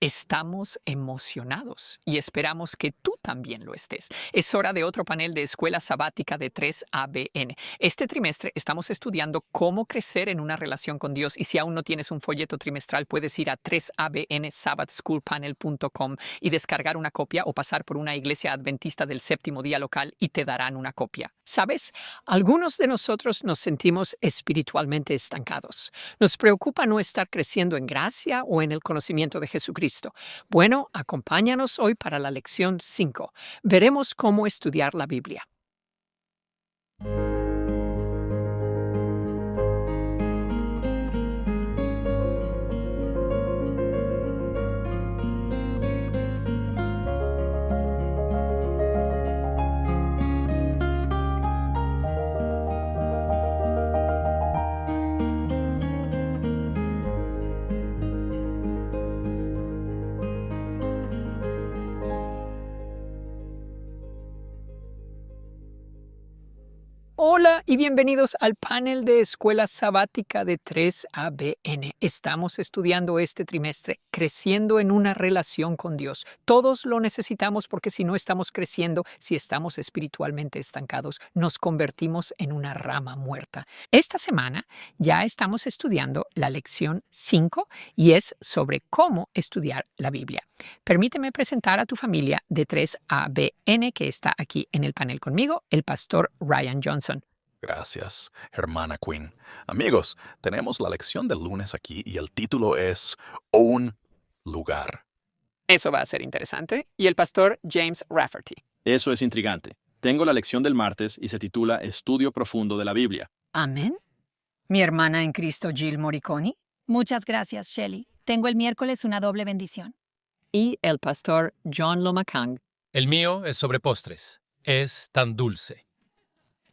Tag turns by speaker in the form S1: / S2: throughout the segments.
S1: Estamos emocionados y esperamos que tú también lo estés. Es hora de otro panel de escuela sabática de 3ABN. Este trimestre estamos estudiando cómo crecer en una relación con Dios y si aún no tienes un folleto trimestral puedes ir a 3abnsabbathschoolpanel.com y descargar una copia o pasar por una iglesia adventista del séptimo día local y te darán una copia. ¿Sabes? Algunos de nosotros nos sentimos espiritualmente estancados. Nos preocupa no estar creciendo en gracia o en el conocimiento de Jesucristo. Bueno, acompáñanos hoy para la lección 5. Veremos cómo estudiar la Biblia. Hola y bienvenidos al panel de escuela sabática de 3ABN. Estamos estudiando este trimestre creciendo en una relación con Dios. Todos lo necesitamos porque si no estamos creciendo, si estamos espiritualmente estancados, nos convertimos en una rama muerta. Esta semana ya estamos estudiando la lección 5 y es sobre cómo estudiar la Biblia. Permíteme presentar a tu familia de 3ABN que está aquí en el panel conmigo, el pastor Ryan Johnson.
S2: Gracias, hermana Quinn. Amigos, tenemos la lección del lunes aquí y el título es Un lugar.
S1: Eso va a ser interesante. Y el pastor James Rafferty.
S3: Eso es intrigante. Tengo la lección del martes y se titula Estudio profundo de la Biblia.
S4: Amén. Mi hermana en Cristo, Jill Moriconi.
S5: Muchas gracias, Shelley. Tengo el miércoles una doble bendición.
S1: Y el pastor John Lomacang.
S6: El mío es sobre postres. Es tan dulce.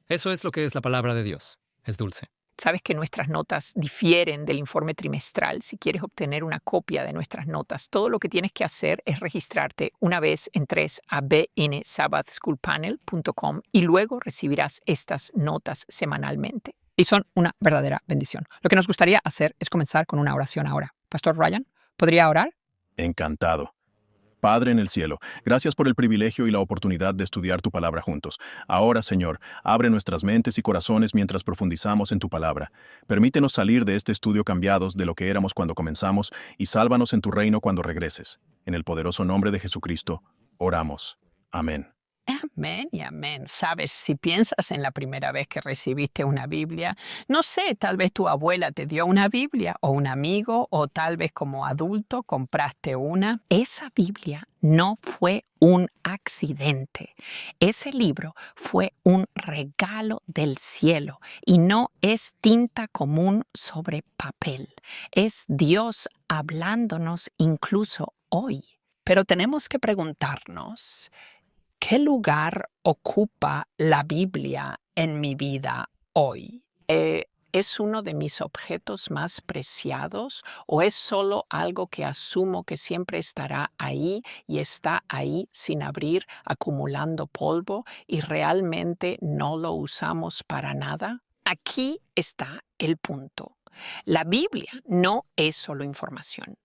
S6: Eso es lo que es la palabra de Dios. Es dulce.
S1: Sabes que nuestras notas difieren del informe trimestral. Si quieres obtener una copia de nuestras notas, todo lo que tienes que hacer es registrarte una vez en 3abnsabbathschoolpanel.com y luego recibirás estas notas semanalmente. Y son una verdadera bendición. Lo que nos gustaría hacer es comenzar con una oración ahora. Pastor Ryan, ¿podría orar?
S2: Encantado. Padre en el cielo, gracias por el privilegio y la oportunidad de estudiar tu palabra juntos. Ahora, Señor, abre nuestras mentes y corazones mientras profundizamos en tu palabra. Permítenos salir de este estudio cambiados de lo que éramos cuando comenzamos y sálvanos en tu reino cuando regreses. En el poderoso nombre de Jesucristo, oramos. Amén.
S1: Amén y amén. Sabes, si piensas en la primera vez que recibiste una Biblia, no sé, tal vez tu abuela te dio una Biblia o un amigo o tal vez como adulto compraste una. Esa Biblia no fue un accidente. Ese libro fue un regalo del cielo y no es tinta común sobre papel. Es Dios hablándonos incluso hoy. Pero tenemos que preguntarnos, ¿qué lugar ocupa la Biblia en mi vida hoy? ¿Es uno de mis objetos más preciados o es solo algo que asumo que siempre estará ahí y está ahí sin abrir, acumulando polvo y realmente no lo usamos para nada? Aquí está el punto. La Biblia no es solo información,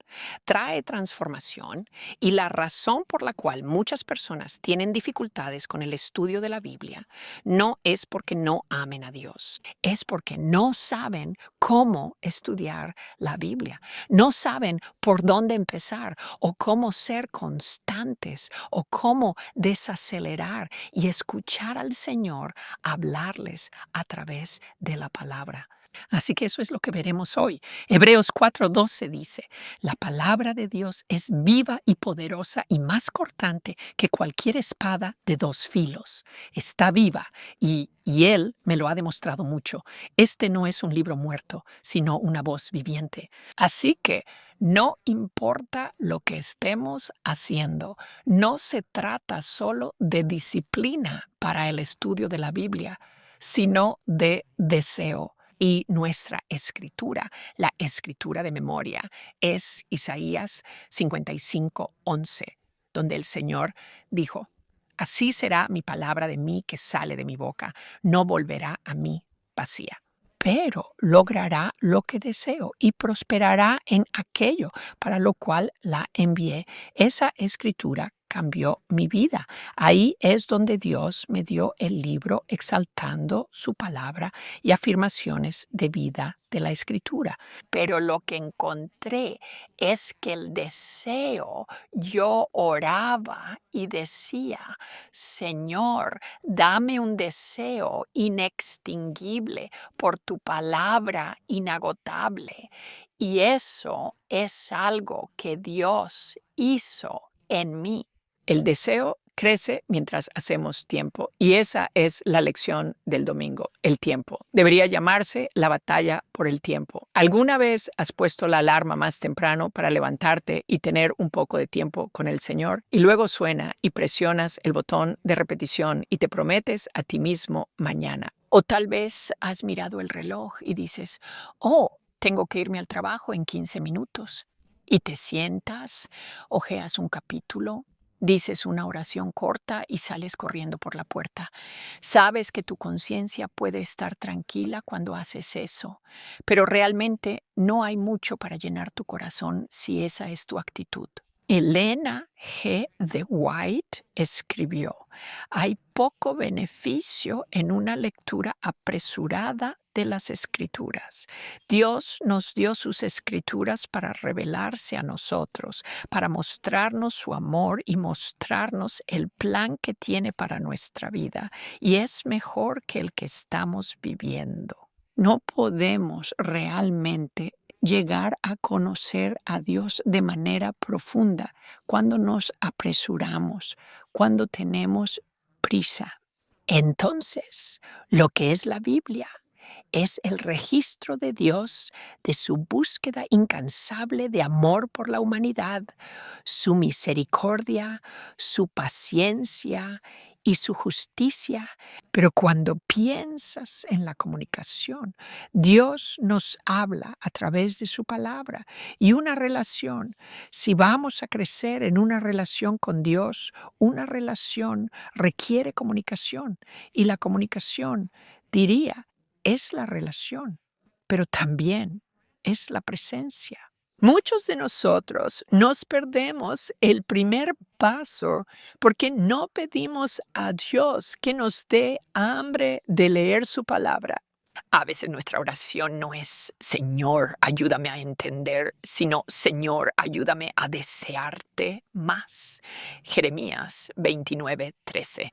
S1: trae transformación y la razón por la cual muchas personas tienen dificultades con el estudio de la Biblia no es porque no amen a Dios, es porque no saben cómo estudiar la Biblia, no saben por dónde empezar o cómo ser constantes o cómo desacelerar y escuchar al Señor hablarles a través de la palabra. Así que eso es lo que veremos hoy. Hebreos 4:12 dice, la palabra de Dios es viva y poderosa y más cortante que cualquier espada de dos filos. Está viva y Él me lo ha demostrado mucho. Este no es un libro muerto, sino una voz viviente. Así que no importa lo que estemos haciendo, no se trata solo de disciplina para el estudio de la Biblia, sino de deseo. Y nuestra escritura, la escritura de memoria, es Isaías 55:11, donde el Señor dijo, así será mi palabra de mí que sale de mi boca, no volverá a mí vacía. pero logrará lo que deseo y prosperará en aquello para lo cual la envié. Esa escritura cambió mi vida. Ahí es donde Dios me dio el libro exaltando su palabra y afirmaciones de vida de la escritura. Pero lo que encontré es que el deseo, yo oraba y decía, Señor, dame un deseo inextinguible por tu palabra inagotable. Y eso es algo que Dios hizo en mí. El deseo crece mientras hacemos tiempo y esa es la lección del domingo, el tiempo. Debería llamarse la batalla por el tiempo. ¿Alguna vez has puesto la alarma más temprano para levantarte y tener un poco de tiempo con el Señor? Y luego suena y presionas el botón de repetición y te prometes a ti mismo mañana. O tal vez has mirado el reloj y dices, oh, tengo que irme al trabajo en 15 minutos. Y te sientas, hojeas un capítulo, dices una oración corta y sales corriendo por la puerta. Sabes que tu conciencia puede estar tranquila cuando haces eso, pero realmente no hay mucho para llenar tu corazón si esa es tu actitud. Elena G. de White escribió, hay poco beneficio en una lectura apresurada de las Escrituras. Dios nos dio sus Escrituras para revelarse a nosotros, para mostrarnos su amor y mostrarnos el plan que tiene para nuestra vida, y es mejor que el que estamos viviendo. No podemos realmente llegar a conocer a Dios de manera profunda cuando nos apresuramos, cuando tenemos prisa. Entonces, lo que es la Biblia es el registro de Dios de su búsqueda incansable de amor por la humanidad, su misericordia, su paciencia y su justicia. Pero cuando piensas en la comunicación, Dios nos habla a través de su palabra y una relación. Si vamos a crecer en una relación con Dios, una relación requiere comunicación y la comunicación, diría, es la relación, pero también es la presencia. Muchos de nosotros nos perdemos el primer paso porque no pedimos a Dios que nos dé hambre de leer su palabra. A veces nuestra oración no es Señor, ayúdame a entender, sino Señor, ayúdame a desearte más. Jeremías 29:13.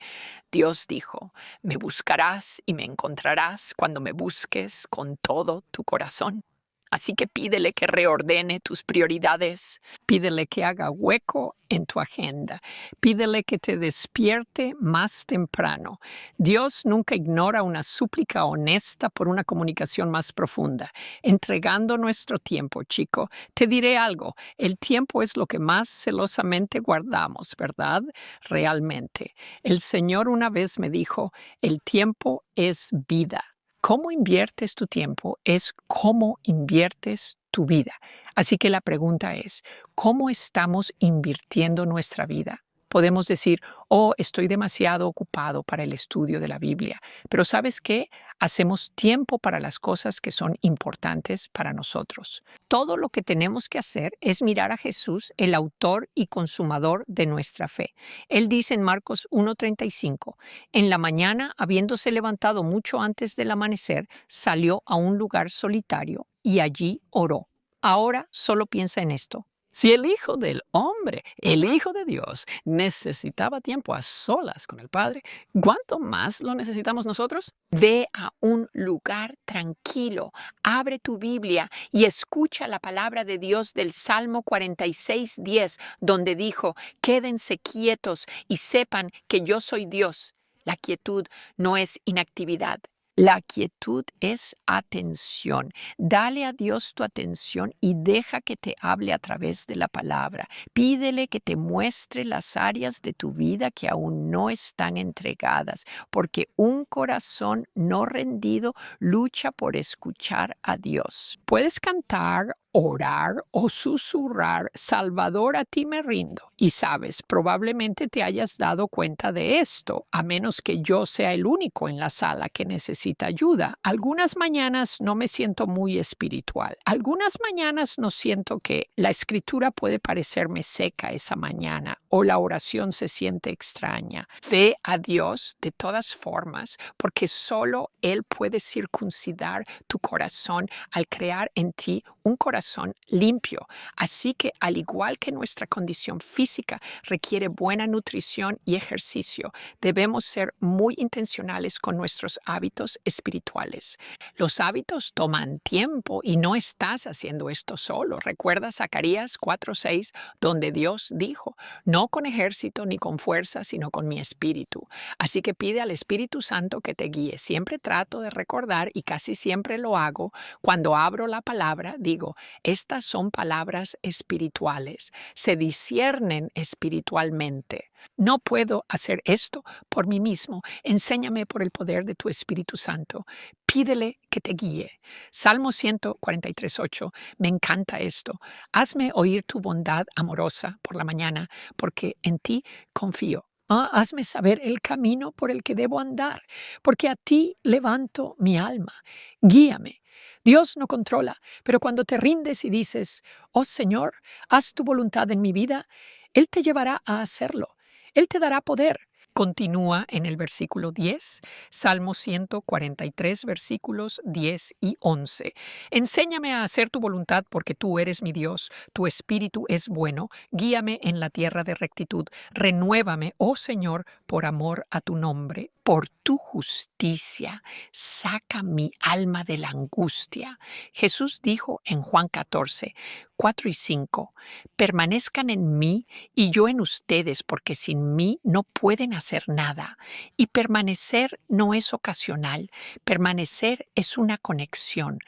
S1: Dios dijo, me buscarás y me encontrarás cuando me busques con todo tu corazón. Así que pídele que reordene tus prioridades, pídele que haga hueco en tu agenda, pídele que te despierte más temprano. Dios nunca ignora una súplica honesta por una comunicación más profunda. Entregando nuestro tiempo, chico, te diré algo, el tiempo es lo que más celosamente guardamos, ¿verdad? Realmente. El Señor una vez me dijo, el tiempo es vida. Cómo inviertes tu tiempo es cómo inviertes tu vida. Así que la pregunta es, ¿cómo estamos invirtiendo nuestra vida? Podemos decir, oh, estoy demasiado ocupado para el estudio de la Biblia. Pero ¿sabes qué? Hacemos tiempo para las cosas que son importantes para nosotros. Todo lo que tenemos que hacer es mirar a Jesús, el autor y consumador de nuestra fe. Él dice en Marcos 1:35, en la mañana, habiéndose levantado mucho antes del amanecer, salió a un lugar solitario y allí oró. Ahora solo piensa en esto. Si el Hijo del Hombre, el Hijo de Dios, necesitaba tiempo a solas con el Padre, ¿cuánto más lo necesitamos nosotros? Ve a un lugar tranquilo, abre tu Biblia y escucha la palabra de Dios del Salmo 46:10, donde dijo, quédense quietos y sepan que yo soy Dios. La quietud no es inactividad. La quietud es atención. Dale a Dios tu atención y deja que te hable a través de la palabra. Pídele que te muestre las áreas de tu vida que aún no están entregadas, porque un corazón no rendido lucha por escuchar a Dios. Puedes cantar orar o susurrar, Salvador, a ti me rindo. Y sabes, probablemente te hayas dado cuenta de esto, a menos que yo sea el único en la sala que necesita ayuda. Algunas mañanas no me siento muy espiritual. Algunas mañanas no siento que la escritura puede parecerme seca esa mañana o la oración se siente extraña. Ve a Dios de todas formas, porque solo Él puede circuncidar tu corazón al crear en ti un corazón limpio. Así que, al igual que nuestra condición física requiere buena nutrición y ejercicio, debemos ser muy intencionales con nuestros hábitos espirituales. Los hábitos toman tiempo y no estás haciendo esto solo. Recuerda Zacarías 4:6, donde Dios dijo: no con ejército ni con fuerza, sino con mi espíritu. Así que pide al Espíritu Santo que te guíe. Siempre trato de recordar, y casi siempre lo hago, cuando abro la palabra, digo, estas son palabras espirituales, se disciernen espiritualmente. No puedo hacer esto por mí mismo. Enséñame por el poder de tu Espíritu Santo. Pídele que te guíe. Salmo 143:8. Me encanta esto. Hazme oír tu bondad amorosa por la mañana, porque en ti confío. Hazme saber el camino por el que debo andar, porque a ti levanto mi alma. Guíame. Dios no controla, pero cuando te rindes y dices, oh Señor, haz tu voluntad en mi vida, Él te llevará a hacerlo. Él te dará poder. Continúa en el versículo 10, Salmo 143, versículos 10 y 11. Enséñame a hacer tu voluntad porque tú eres mi Dios, tu espíritu es bueno, guíame en la tierra de rectitud, renuévame, oh Señor, por amor a tu nombre, por tu justicia, saca mi alma de la angustia. Jesús dijo en Juan 14, 4 y 5, permanezcan en mí y yo en ustedes, porque sin mí no pueden hacer nada. Y permanecer no es ocasional, permanecer es una conexión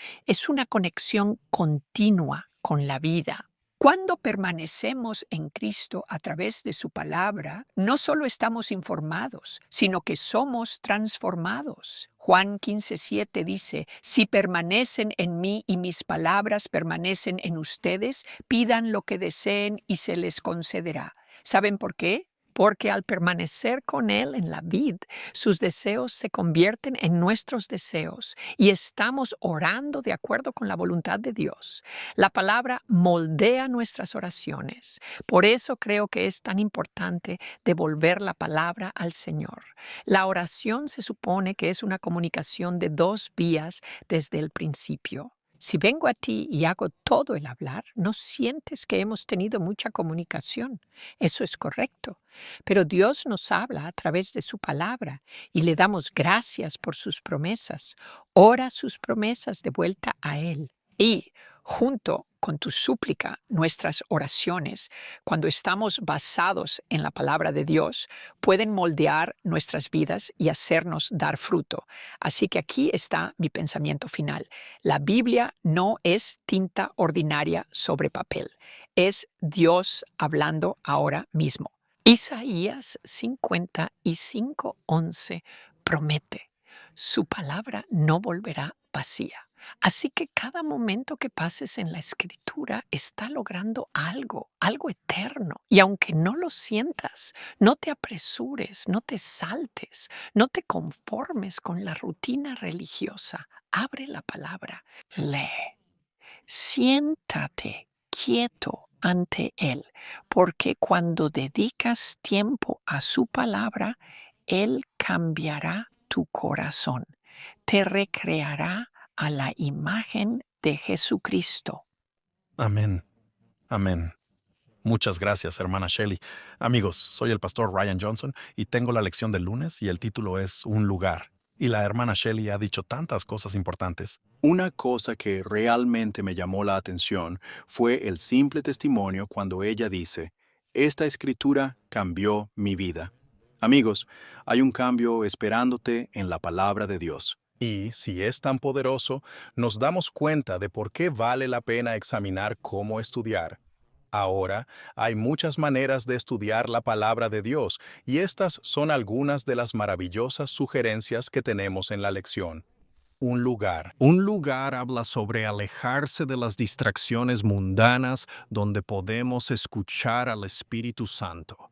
S1: continua con la vida. Cuando permanecemos en Cristo a través de su palabra, no solo estamos informados, sino que somos transformados. Juan 15:7 dice, si permanecen en mí y mis palabras permanecen en ustedes, pidan lo que deseen y se les concederá. ¿Saben por qué? Porque al permanecer con Él en la vid, sus deseos se convierten en nuestros deseos y estamos orando de acuerdo con la voluntad de Dios. La palabra moldea nuestras oraciones. Por eso creo que es tan importante devolver la palabra al Señor. La oración se supone que es una comunicación de dos vías desde el principio. Si vengo a ti y hago todo el hablar, no sientes que hemos tenido mucha comunicación. Eso es correcto. Pero Dios nos habla a través de su palabra y le damos gracias por sus promesas. Ora sus promesas de vuelta a Él. Y junto con tu súplica, nuestras oraciones, cuando estamos basados en la palabra de Dios, pueden moldear nuestras vidas y hacernos dar fruto. Así que aquí está mi pensamiento final. La Biblia no es tinta ordinaria sobre papel. Es Dios hablando ahora mismo. Isaías 55:11 promete, su palabra no volverá vacía. Así que cada momento que pases en la Escritura está logrando algo eterno. Y aunque no lo sientas, no te apresures, no te saltes, no te conformes con la rutina religiosa. Abre la palabra, lee, siéntate quieto ante Él, porque cuando dedicas tiempo a su palabra, Él cambiará tu corazón, te recreará a la imagen de Jesucristo.
S2: Amén. Amén. Muchas gracias, hermana Shelley. Amigos, soy el pastor Ryan Johnson y tengo la lección del lunes y el título es Un lugar. Y la hermana Shelley ha dicho tantas cosas importantes. Una cosa que realmente me llamó la atención fue el simple testimonio cuando ella dice, esta escritura cambió mi vida. Amigos, hay un cambio esperándote en la palabra de Dios. Y, si es tan poderoso, nos damos cuenta de por qué vale la pena examinar cómo estudiar. Ahora, hay muchas maneras de estudiar la palabra de Dios, y estas son algunas de las maravillosas sugerencias que tenemos en la lección. un lugar. Un lugar habla sobre alejarse de las distracciones mundanas donde podemos escuchar al Espíritu Santo.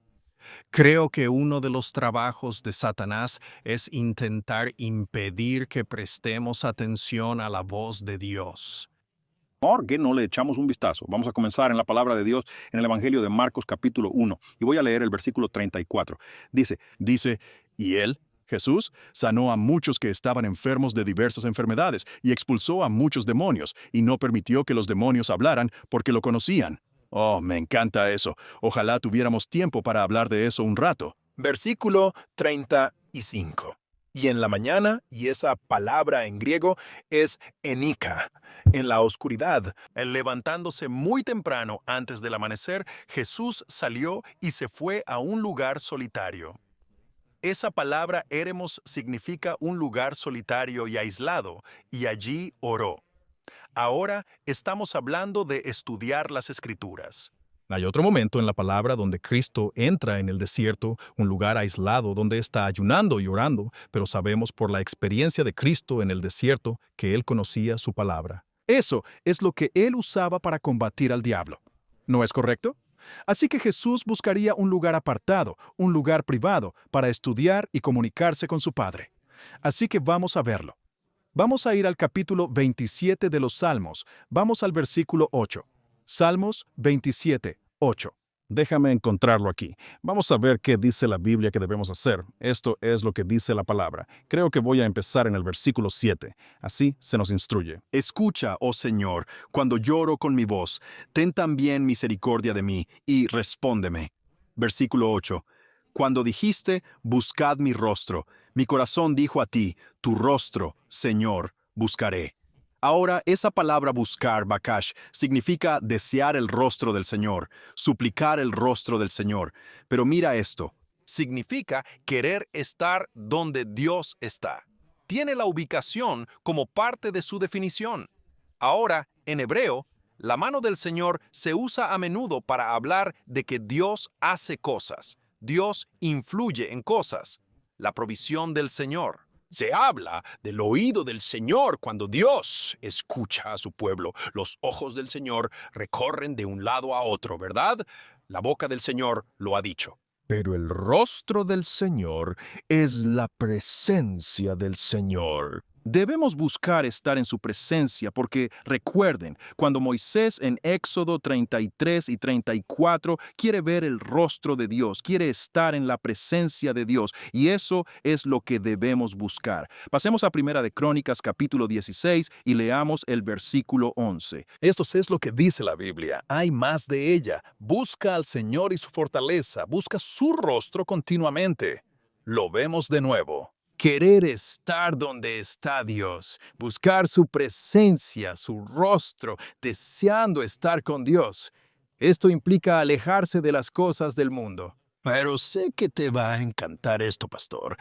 S2: Creo que uno de los trabajos de Satanás es intentar impedir que prestemos atención a la voz de Dios.
S3: ¿Por qué no le echamos un vistazo? Vamos a comenzar en la palabra de Dios en el Evangelio de Marcos capítulo 1 y voy a leer el versículo 34. Dice, y él, Jesús, sanó a muchos que estaban enfermos de diversas enfermedades y expulsó a muchos demonios y no permitió que los demonios hablaran porque lo conocían. Oh, me encanta eso. Ojalá tuviéramos tiempo para hablar de eso un rato.
S7: Versículo 35. Y en la mañana, y esa palabra en griego es enika, en la oscuridad, levantándose muy temprano antes del amanecer, Jesús salió y se fue a un lugar solitario. Esa palabra éremos significa un lugar solitario y aislado, y allí oró. Ahora estamos hablando de estudiar las Escrituras.
S2: Hay otro momento en la palabra donde Cristo entra en el desierto, un lugar aislado donde está ayunando y orando, pero sabemos por la experiencia de Cristo en el desierto que Él conocía su palabra. Eso es lo que Él usaba para combatir al diablo. ¿No es correcto? Así que Jesús buscaría un lugar apartado, un lugar privado, para estudiar y comunicarse con su Padre. Así que vamos a verlo. Vamos a ir al capítulo 27 de los Salmos. Vamos al versículo 8. Salmos 27, 8. Déjame encontrarlo aquí. Vamos a ver qué dice la Biblia que debemos hacer. Esto es lo que dice la palabra. Creo que voy a empezar en el versículo 7. Así se nos instruye.
S3: Escucha, oh Señor, cuando lloro con mi voz. Ten también misericordia de mí y respóndeme. Versículo 8. Cuando dijiste, buscad mi rostro, mi corazón dijo a ti, tu rostro, Señor, buscaré. Ahora, esa palabra buscar, bakash, significa desear el rostro del Señor, suplicar el rostro del Señor. Pero mira esto,
S7: Significa querer estar donde Dios está. Tiene la ubicación como parte de su definición. Ahora, en hebreo, la mano del Señor se usa a menudo para hablar de que Dios hace cosas. Dios influye en cosas. La provisión del Señor. Se habla del oído del Señor cuando Dios escucha a su pueblo. Los ojos del Señor recorren de un lado a otro, ¿verdad? La boca del Señor lo ha dicho.
S8: Pero el rostro del Señor es la presencia del Señor.
S2: Debemos buscar estar en su presencia porque, recuerden, cuando Moisés en Éxodo 33 y 34 quiere ver el rostro de Dios, quiere estar en la presencia de Dios, y eso es lo que debemos buscar. Pasemos a Primera de Crónicas capítulo 16 y leamos el versículo 11.
S7: Esto es lo que dice la Biblia. Hay más de ella. Busca al Señor y su fortaleza. Busca su rostro continuamente. Lo vemos de nuevo.
S8: Querer estar donde está Dios, buscar su presencia, su rostro, deseando estar con Dios. Esto implica alejarse de las cosas del mundo.
S7: Pero sé que te va a encantar esto, pastor.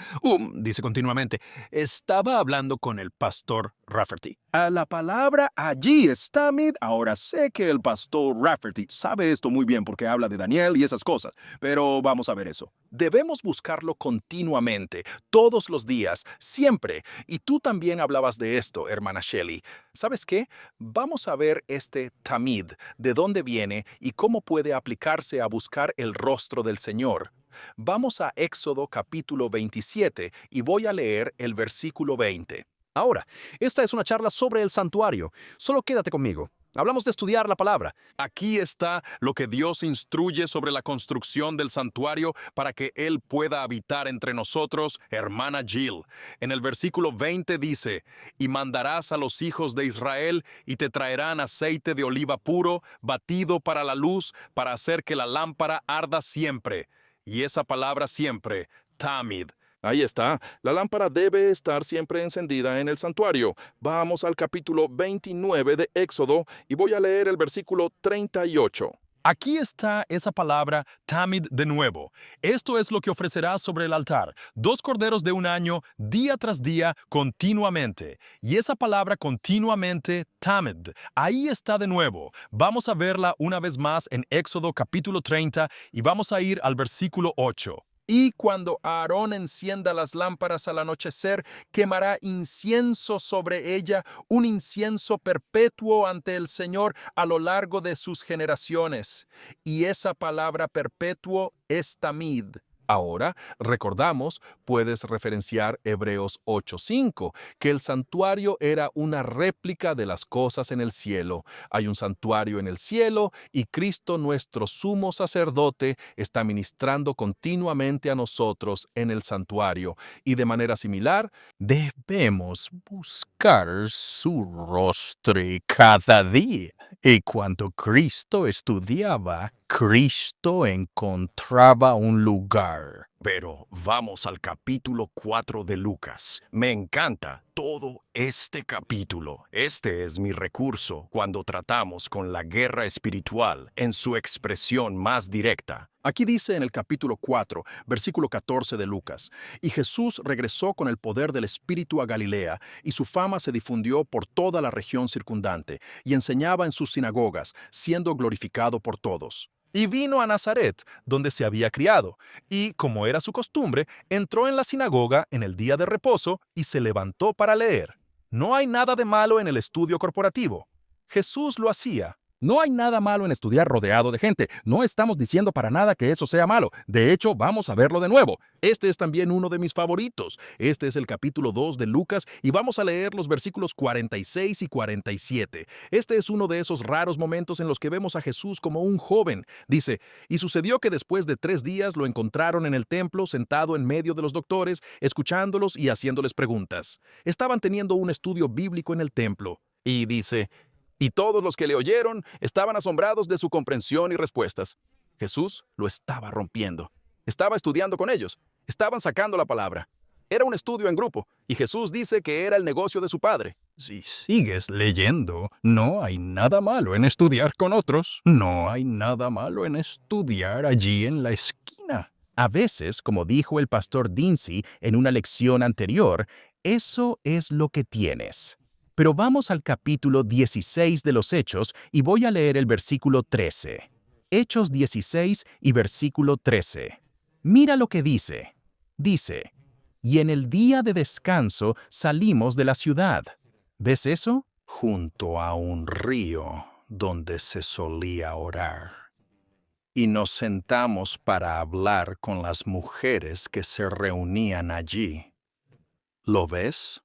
S7: Dice continuamente, estaba hablando con el pastor Rafferty.
S3: la palabra allí es Tamid. Ahora sé que el pastor Rafferty sabe esto muy bien porque habla de Daniel y esas cosas, pero vamos a ver eso.
S7: Debemos buscarlo continuamente, todos los días, siempre. Y tú también hablabas de esto, hermana Shelley. ¿Sabes qué? Vamos a ver este Tamid, de dónde viene y cómo puede aplicarse a buscar el rostro del Señor. Vamos a Éxodo capítulo 27 y voy a leer el versículo 20.
S9: Ahora, esta es una charla sobre el santuario. Solo quédate conmigo. Hablamos de estudiar la palabra.
S7: Aquí está lo que Dios instruye sobre la construcción del santuario para que Él pueda habitar entre nosotros, hermana Jill. En el versículo 20 dice, y mandarás a los hijos de Israel y te traerán aceite de oliva puro, batido para la luz, para hacer que la lámpara arda siempre. Y esa palabra siempre, Tamid.
S3: Ahí está, la lámpara debe estar siempre encendida en el santuario. Vamos al capítulo 29 de Éxodo y voy a leer el versículo 38.
S7: Aquí está esa palabra Tamid de nuevo. Esto es lo que ofrecerás sobre el altar. 2 corderos de un año, día tras día, continuamente. Y esa palabra continuamente, Tamid, ahí está de nuevo. Vamos a verla una vez más en Éxodo capítulo 30 y vamos a ir al versículo 8. Y cuando Aarón encienda las lámparas al anochecer, quemará incienso sobre ella, un incienso perpetuo ante el Señor a lo largo de sus generaciones. Y esa palabra perpetuo es tamid. Ahora, recordamos, puedes referenciar Hebreos 8:5, que el santuario era una réplica de las cosas en el cielo. Hay un santuario en el cielo y Cristo, nuestro sumo sacerdote, está ministrando continuamente a nosotros en el santuario. Y de manera similar,
S8: Debemos buscar su rostro cada día. Y cuando Cristo estudiaba, Cristo encontraba un lugar.
S9: Pero vamos al capítulo 4 de Lucas. Me encanta todo este capítulo. Este es mi recurso cuando tratamos con la guerra espiritual en su expresión más directa.
S2: Aquí dice en el capítulo 4, versículo 14 de Lucas, y Jesús regresó con el poder del Espíritu a Galilea, y su fama se difundió por toda la región circundante, y enseñaba en sus sinagogas, siendo glorificado por todos.
S7: y vino a Nazaret, donde se había criado, y, como era su costumbre, entró en la sinagoga en el día de reposo y se levantó para leer. No hay nada de malo en el estudio corporativo. Jesús lo hacía.
S2: No hay nada malo en estudiar rodeado de gente. No estamos diciendo para nada que eso sea malo. De hecho, vamos a verlo de nuevo. Este es también uno de mis favoritos. Este es el capítulo 2 de Lucas y vamos a leer los versículos 46 y 47. Este es uno de esos raros momentos en los que vemos a Jesús como un joven. Dice, y sucedió que después de 3 días lo encontraron en el templo sentado en medio de los doctores, escuchándolos y haciéndoles preguntas. Estaban teniendo un estudio bíblico en el templo. Y dice, y todos los que le oyeron estaban asombrados de su comprensión y respuestas. Jesús lo estaba rompiendo. Estaba estudiando con ellos. Estaban sacando la palabra. Era un estudio en grupo, y Jesús dice que era el negocio de su Padre.
S8: Si sigues leyendo, no hay nada malo en estudiar con otros. No hay nada malo en estudiar allí en la esquina. A veces, como dijo el pastor Dincy en una lección anterior, eso es lo que tienes. Pero vamos al capítulo 16 de los Hechos y voy a leer el versículo 13. Hechos 16 y versículo 13. Mira lo que dice. Dice, y en el día de descanso salimos de la ciudad. ¿Ves eso?
S2: Junto a un río donde se solía orar. Y nos sentamos para hablar con las mujeres que se reunían allí. ¿Lo ves?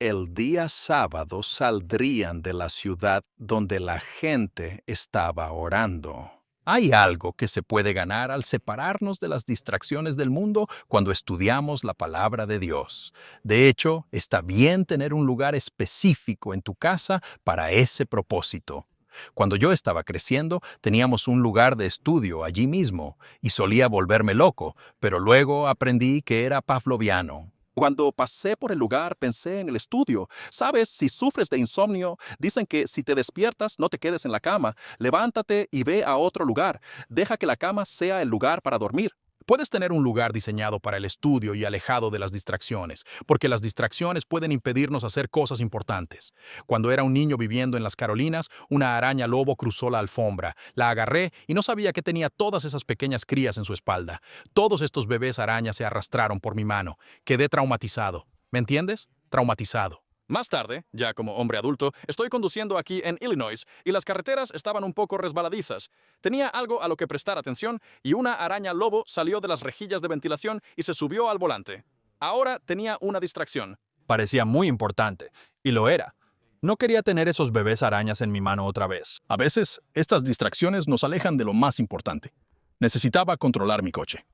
S2: El día sábado saldrían de la ciudad donde la gente estaba orando.
S8: Hay algo que se puede ganar al separarnos de las distracciones del mundo cuando estudiamos la palabra de Dios. De hecho, está bien tener un lugar específico en tu casa para ese propósito. Cuando yo estaba creciendo, teníamos un lugar de estudio allí mismo y solía volverme loco, pero luego aprendí que era pavloviano.
S2: Cuando pasé por el lugar, pensé en el estudio. Sabes, si sufres de insomnio, dicen que si te despiertas, no te quedes en la cama. Levántate y ve a otro lugar. Deja que la cama sea el lugar para dormir. Puedes tener un lugar diseñado para el estudio y alejado de las distracciones, porque las distracciones pueden impedirnos hacer cosas importantes. Cuando era un niño viviendo en las Carolinas, una araña lobo cruzó la alfombra. La agarré y no sabía que tenía todas esas pequeñas crías en su espalda. Todos estos bebés arañas se arrastraron por mi mano. Quedé traumatizado. ¿Me entiendes? Traumatizado. Más tarde, ya como hombre adulto, estoy conduciendo aquí en Illinois y las carreteras estaban un poco resbaladizas. Tenía algo a lo que prestar atención y una araña lobo salió de las rejillas de ventilación y se subió al volante. Ahora tenía una distracción. Parecía muy importante, y lo era. No quería tener esos bebés arañas en mi mano otra vez. A veces, estas distracciones nos alejan de lo más importante. Necesitaba controlar mi coche.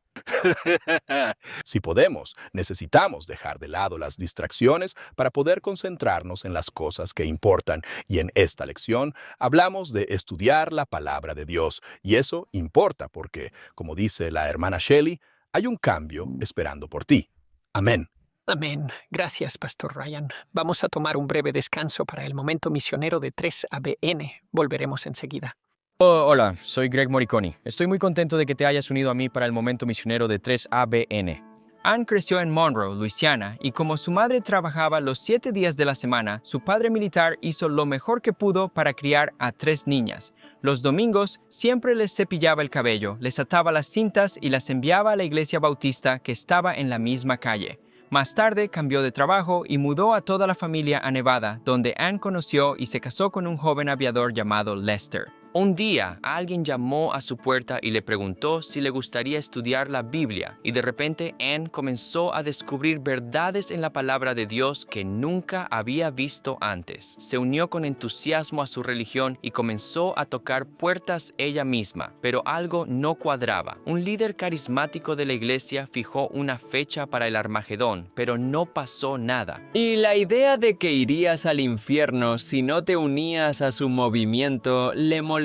S2: Si podemos, necesitamos dejar de lado las distracciones para poder concentrarnos en las cosas que importan. Y en esta lección hablamos de estudiar la palabra de Dios. Y eso importa porque, como dice la hermana Shelley, hay un cambio esperando por ti. Amén.
S1: Amén. Gracias, Pastor Ryan. Vamos a tomar un breve descanso para el momento misionero de 3 ABN. Volveremos enseguida.
S10: Hola, soy Greg Moriconi. Estoy muy contento de que te hayas unido a mí para el momento misionero de 3ABN. Ann creció en Monroe, Luisiana, y como su madre trabajaba los 7 días de la semana, su padre militar hizo lo mejor que pudo para criar a 3 niñas. Los domingos siempre les cepillaba el cabello, les ataba las cintas y las enviaba a la iglesia bautista que estaba en la misma calle. Más tarde cambió de trabajo y mudó a toda la familia a Nevada, donde Ann conoció y se casó con un joven aviador llamado Lester. Un día, alguien llamó a su puerta y le preguntó si le gustaría estudiar la Biblia, y de repente Ann comenzó a descubrir verdades en la palabra de Dios que nunca había visto antes. Se unió con entusiasmo a su religión y comenzó a tocar puertas ella misma, pero algo no cuadraba. Un líder carismático de la iglesia fijó una fecha para el Armagedón, pero no pasó nada. Y la idea de que irías al infierno si no te unías a su movimiento le molestaba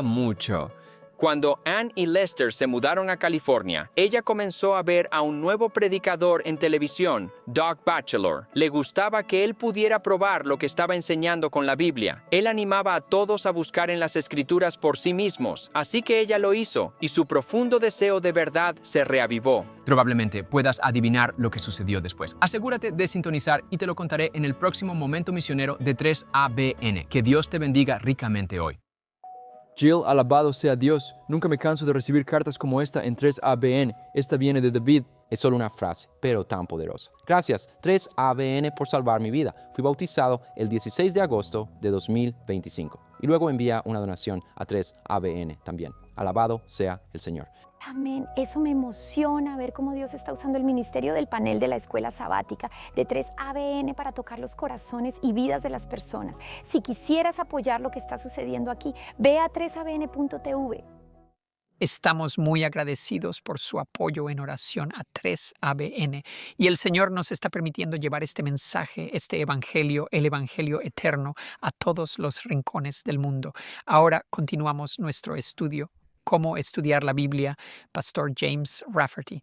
S10: mucho. Cuando Ann y Lester se mudaron a California, ella comenzó a ver a un nuevo predicador en televisión, Doug Batchelor. Le gustaba que él pudiera probar lo que estaba enseñando con la Biblia. Él animaba a todos a buscar en las Escrituras por sí mismos, así que ella lo hizo, y su profundo deseo de verdad se reavivó.
S11: Probablemente puedas adivinar lo que sucedió después. Asegúrate de sintonizar y te lo contaré en el próximo Momento Misionero de 3ABN. Que Dios te bendiga ricamente hoy.
S12: Jill, alabado sea Dios. Nunca me canso de recibir cartas como esta en 3ABN. Esta viene de David. Es solo una frase, pero tan poderosa. Gracias, 3ABN, por salvar mi vida. Fui bautizado el 16 de agosto de 2025. Y luego envía una donación a 3ABN también. Alabado sea el Señor.
S13: Amén. Eso me emociona ver cómo Dios está usando el ministerio del panel de la escuela sabática de 3ABN para tocar los corazones y vidas de las personas. Si quisieras apoyar lo que está sucediendo aquí, ve a 3abn.tv.
S1: Estamos muy agradecidos por su apoyo en oración a 3ABN, y el Señor nos está permitiendo llevar este mensaje, este evangelio, el evangelio eterno, a todos los rincones del mundo. Ahora continuamos nuestro estudio. Cómo estudiar la Biblia, Pastor James Rafferty.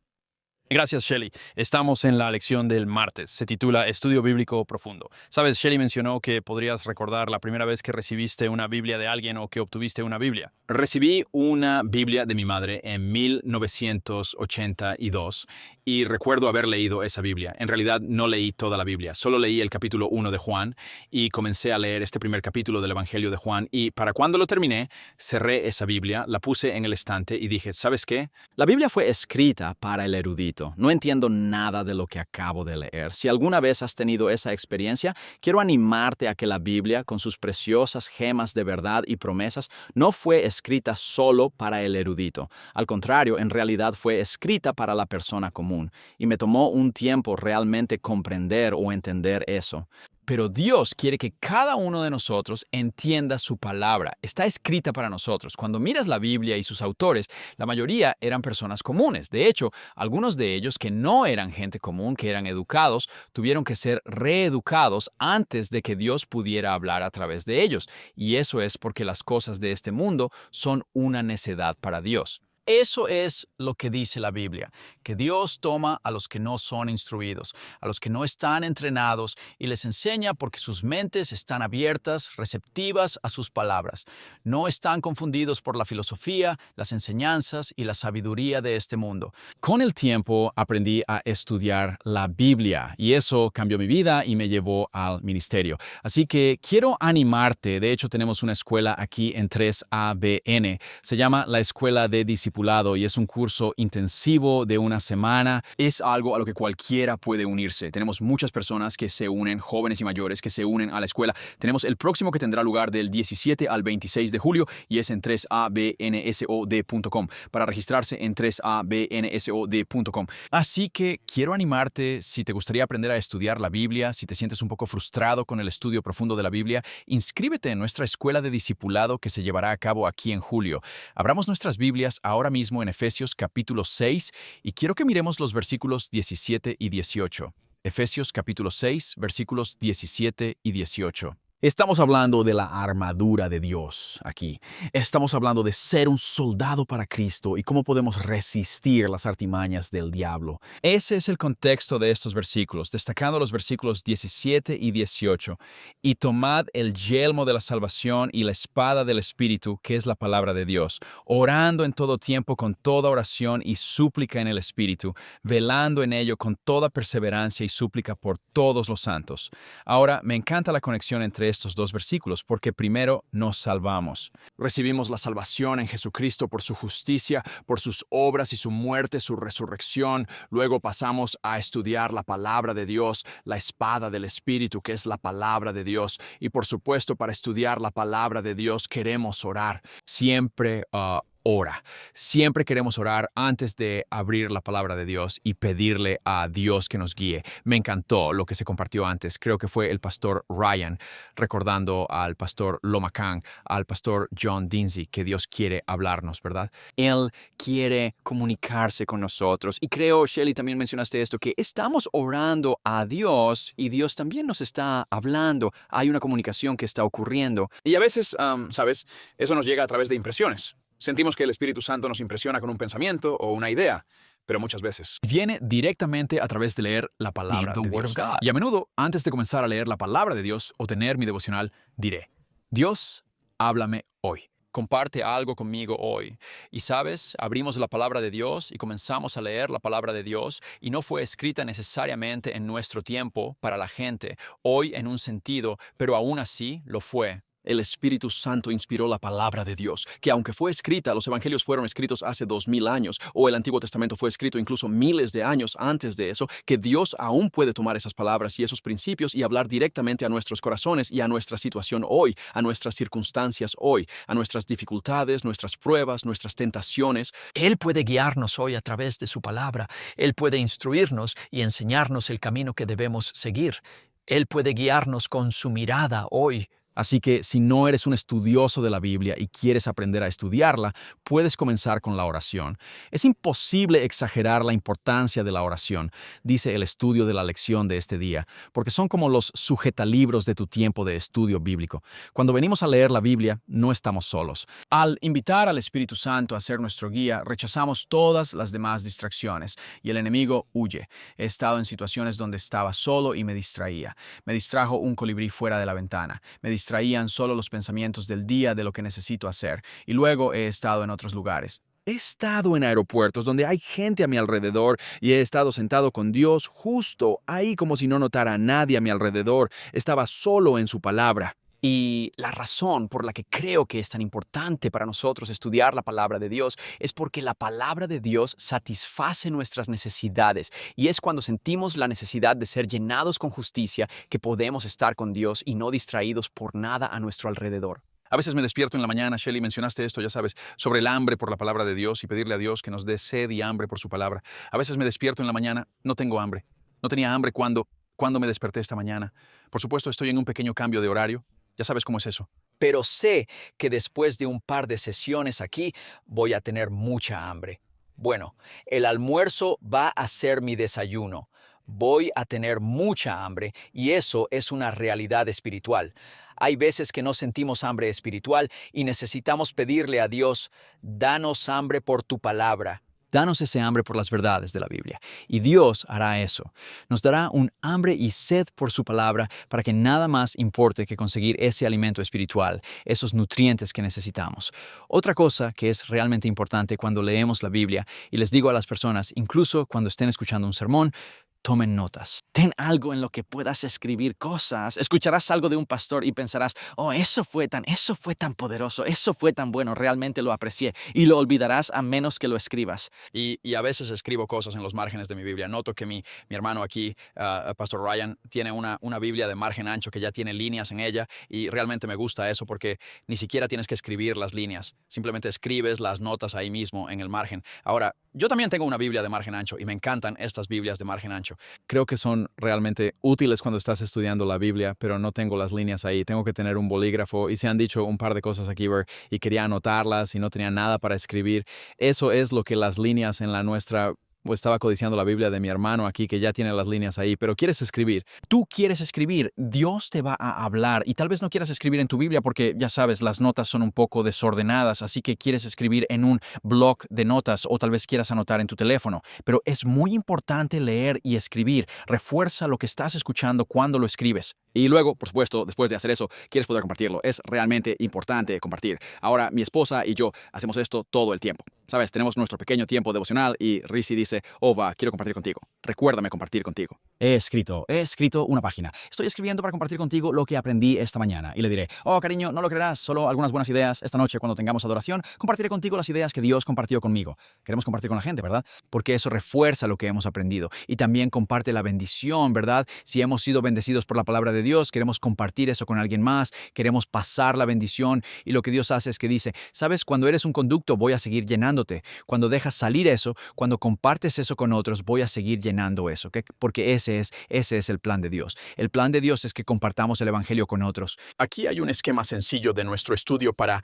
S3: Gracias, Shelley. Estamos en la lección del martes. Se titula Estudio Bíblico Profundo. Sabes, Shelley mencionó que podrías recordar la primera vez que recibiste una Biblia de alguien o que obtuviste una Biblia. Recibí una Biblia de mi madre en 1982 y recuerdo haber leído esa Biblia. En realidad no leí toda la Biblia, solo leí el capítulo 1 de Juan y comencé a leer este primer capítulo del Evangelio de Juan, y para cuando lo terminé, cerré esa Biblia, la puse en el estante y dije, ¿sabes qué?
S14: La Biblia fue escrita para el erudito. No entiendo nada de lo que acabo de leer. Si alguna vez has tenido esa experiencia, quiero animarte a que la Biblia, con sus preciosas gemas de verdad y promesas, no fue escrita solo para el erudito. Al contrario, en realidad fue escrita para la persona común. Y me tomó un tiempo realmente comprender o entender eso. Pero Dios quiere que cada uno de nosotros entienda su palabra. Está escrita para nosotros. Cuando miras la Biblia y sus autores, la mayoría eran personas comunes. De hecho, algunos de ellos que no eran gente común, que eran educados, tuvieron que ser reeducados antes de que Dios pudiera hablar a través de ellos. Y eso es porque las cosas de este mundo son una necedad para Dios. Eso es lo que dice la Biblia, que Dios toma a los que no son instruidos, a los que no están entrenados, y les enseña porque sus mentes están abiertas, receptivas a sus palabras. No están confundidos por la filosofía, las enseñanzas y la sabiduría de este mundo. Con el tiempo aprendí a estudiar la Biblia, y eso cambió mi vida y me llevó al ministerio. Así que quiero animarte. De hecho, tenemos una escuela aquí en 3ABN. Se llama la Escuela de Discipulado y es un curso intensivo de una semana. Es algo a lo que cualquiera puede unirse. Tenemos muchas personas que se unen, jóvenes y mayores, que se unen a la escuela. Tenemos el próximo que tendrá lugar del 17 al 26 de julio y es en 3abnsod.com. Para registrarse en 3abnsod.com. Así que quiero animarte, si te gustaría aprender a estudiar la Biblia, si te sientes un poco frustrado con el estudio profundo de la Biblia, inscríbete en nuestra escuela de discipulado que se llevará a cabo aquí en julio. Abramos nuestras Biblias ahora mismo en Efesios capítulo 6 y quiero que miremos los versículos 17 y 18. Efesios capítulo 6, versículos 17 y 18. Estamos hablando de la armadura de Dios aquí. Estamos hablando de ser un soldado para Cristo y cómo podemos resistir las artimañas del diablo. Ese es el contexto de estos versículos, destacando los versículos 17 y 18. Y tomad el yelmo de la salvación y la espada del Espíritu, que es la palabra de Dios, orando en todo tiempo con toda oración y súplica en el Espíritu, velando en ello con toda perseverancia y súplica por todos los santos. Ahora, me encanta la conexión entre
S11: entre estos dos versículos, porque primero nos salvamos. Recibimos la salvación en Jesucristo por su justicia, por sus obras y su muerte, su resurrección. Luego pasamos a estudiar la palabra de Dios, la espada del Espíritu, que es la palabra de Dios. Y por supuesto, para estudiar la palabra de Dios queremos orar. Siempre ora. Siempre queremos orar antes de abrir la palabra de Dios y pedirle a Dios que nos guíe. Me encantó lo que se compartió antes. Creo que fue el pastor Ryan recordando al pastor Loma Kang, al pastor John Dinsey, que Dios quiere hablarnos, ¿verdad? Él quiere comunicarse con nosotros. Y creo, Shelly, también mencionaste esto, que estamos orando a Dios y Dios también nos está hablando. Hay una comunicación que está ocurriendo. Y a veces, ¿sabes? Eso nos llega a través de impresiones. Sentimos que el Espíritu Santo nos impresiona con un pensamiento o una idea, pero muchas veces viene directamente a través de leer la palabra de Dios. Y a menudo, antes de comenzar a leer la palabra de Dios o tener mi devocional, diré, Dios, háblame hoy. Comparte algo conmigo hoy. Y sabes, abrimos la palabra de Dios y comenzamos a leer la palabra de Dios y no fue escrita necesariamente en nuestro tiempo para la gente, hoy en un sentido, pero aún así lo fue. El Espíritu Santo inspiró la palabra de Dios, que aunque fue escrita, los evangelios fueron escritos hace 2000 años, o el Antiguo Testamento fue escrito incluso miles de años antes de eso, que Dios aún puede tomar esas palabras y esos principios y hablar directamente a nuestros corazones y a nuestra situación hoy, a nuestras circunstancias hoy, a nuestras dificultades, nuestras pruebas, nuestras tentaciones. Él puede guiarnos hoy a través de su palabra. Él puede instruirnos y enseñarnos el camino que debemos seguir. Él puede guiarnos con su mirada hoy. Así que si no eres un estudioso de la Biblia y quieres aprender a estudiarla, puedes comenzar con la oración. Es imposible exagerar la importancia de la oración, dice el estudio de la lección de este día, porque son como los sujetalibros de tu tiempo de estudio bíblico. Cuando venimos a leer la Biblia, no estamos solos. Al invitar al Espíritu Santo a ser nuestro guía, rechazamos todas las demás distracciones y el enemigo huye. He estado en situaciones donde estaba solo y me distraía. Me distrajo un colibrí fuera de la ventana. Me distraían solo los pensamientos del día de lo que necesito hacer. Y luego he estado en otros lugares. He estado en aeropuertos donde hay gente a mi alrededor y he estado sentado con Dios justo ahí como si no notara a nadie a mi alrededor. Estaba solo en su palabra. Y la razón por la que creo que es tan importante para nosotros estudiar la palabra de Dios es porque la palabra de Dios satisface nuestras necesidades y es cuando sentimos la necesidad de ser llenados con justicia que podemos estar con Dios y no distraídos por nada a nuestro alrededor. A veces me despierto en la mañana, Shelly, mencionaste esto, ya sabes, sobre el hambre por la palabra de Dios y pedirle a Dios que nos dé sed y hambre por su palabra. A veces me despierto en la mañana, no tengo hambre. No tenía hambre cuando me desperté esta mañana. Por supuesto, estoy en un pequeño cambio de horario. Ya sabes cómo es eso. Pero sé que después de un par de sesiones aquí voy a tener mucha hambre. Bueno, el almuerzo va a ser mi desayuno. Voy a tener mucha hambre y eso es una realidad espiritual. Hay veces que no sentimos hambre espiritual y necesitamos pedirle a Dios, danos hambre por tu palabra. Danos ese hambre por las verdades de la Biblia. Y Dios hará eso. Nos dará un hambre y sed por su palabra para que nada más importe que conseguir ese alimento espiritual, esos nutrientes que necesitamos. Otra cosa que es realmente importante cuando leemos la Biblia, y les digo a las personas, incluso cuando estén escuchando un sermón, tomen notas. Ten algo en lo que puedas escribir cosas. Escucharás algo de un pastor y pensarás, oh, eso fue tan poderoso, eso fue tan bueno, realmente lo aprecié. Y lo olvidarás a menos que lo escribas. Y a veces escribo cosas en los márgenes de mi Biblia. Noto que mi hermano aquí, Pastor Ryan, tiene una Biblia de margen ancho que ya tiene líneas en ella y realmente me gusta eso porque ni siquiera tienes que escribir las líneas. Simplemente escribes las notas ahí mismo en el margen. Ahora, yo también tengo una Biblia de margen ancho y me encantan estas Biblias de margen ancho. Creo que son realmente útiles cuando estás estudiando la Biblia, pero no tengo las líneas ahí. Tengo que tener un bolígrafo y se han dicho un par de cosas aquí y quería anotarlas y no tenía nada para escribir. Eso es lo que las líneas en la nuestra... Estaba codiciando la Biblia de mi hermano aquí que ya tiene las líneas ahí, pero quieres escribir. Tú quieres escribir, Dios te va a hablar y tal vez no quieras escribir en tu Biblia porque ya sabes, las notas son un poco desordenadas, así que quieres escribir en un bloc de notas o tal vez quieras anotar en tu teléfono. Pero es muy importante leer y escribir. Refuerza lo que estás escuchando cuando lo escribes. Y luego, por supuesto, después de hacer eso, quieres poder compartirlo. Es realmente importante compartir. Ahora, mi esposa y yo hacemos esto todo el tiempo. ¿Sabes? Tenemos nuestro pequeño tiempo devocional y Rizzi dice, quiero compartir contigo.
S14: recuérdame compartir contigo. He escrito una página. Estoy escribiendo para compartir contigo lo que aprendí esta mañana. Y le diré, oh cariño, no lo creerás, solo algunas buenas ideas. Esta noche cuando tengamos adoración, compartiré contigo las ideas que Dios compartió conmigo. Queremos compartir con la gente, ¿verdad? Porque eso refuerza lo que hemos aprendido. Y también comparte la bendición, ¿verdad? Si hemos sido bendecidos por la palabra de Dios, queremos compartir eso con alguien más, queremos pasar la bendición. Y lo que Dios hace es que dice, ¿sabes? Cuando eres un conducto, voy a seguir llenándote. Cuando dejas salir eso, cuando compartes eso con otros, voy a seguir llenando eso. ¿Okay? Porque ese es el plan de Dios. El plan de Dios es que compartamos el evangelio con otros.
S11: Aquí hay un esquema sencillo de nuestro estudio para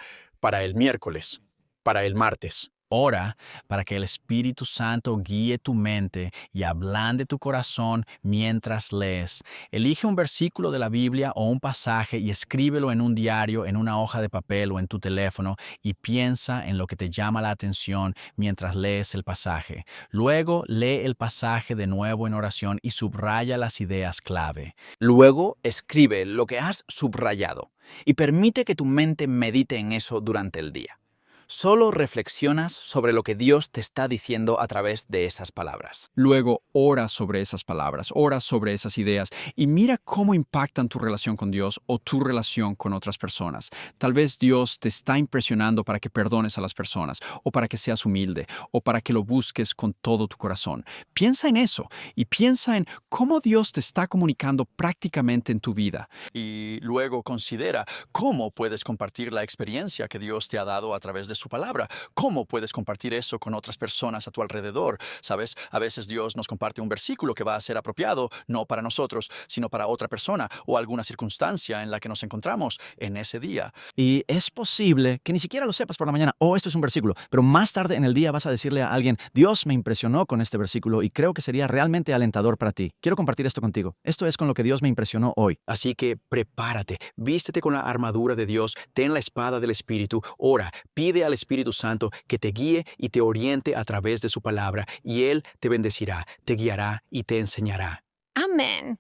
S11: el miércoles, para el martes.
S14: Ora para que el Espíritu Santo guíe tu mente y ablande tu corazón mientras lees. Elige un versículo de la Biblia o un pasaje y escríbelo en un diario, en una hoja de papel o en tu teléfono y piensa en lo que te llama la atención mientras lees el pasaje. Luego lee el pasaje de nuevo en oración y subraya las ideas clave. Luego escribe lo que has subrayado y permite que tu mente medite en eso durante el día. Solo reflexionas sobre lo que Dios te está diciendo a través de esas palabras.
S11: Luego, ora sobre esas palabras, ora sobre esas ideas y mira cómo impactan tu relación con Dios o tu relación con otras personas. Tal vez Dios te está impresionando para que perdones a las personas o para que seas humilde o para que lo busques con todo tu corazón. Piensa en eso y piensa en cómo Dios te está comunicando prácticamente en tu vida.
S14: Y luego considera cómo puedes compartir la experiencia que Dios te ha dado a través de su palabra. ¿Cómo puedes compartir eso con otras personas a tu alrededor? ¿Sabes? A veces Dios nos comparte un versículo que va a ser apropiado, no para nosotros, sino para otra persona o alguna circunstancia en la que nos encontramos en ese día. Y es posible que ni siquiera lo sepas por la mañana, esto es un versículo, pero más tarde en el día vas a decirle a alguien, Dios me impresionó con este versículo y creo que sería realmente alentador para ti. Quiero compartir esto contigo. Esto es con lo que Dios me impresionó hoy. Así que prepárate, vístete con la armadura de Dios, ten la espada del Espíritu, ora, pide al Espíritu Santo que te guíe y te oriente a través de su palabra, y Él te bendecirá, te guiará y te enseñará.
S5: Amén.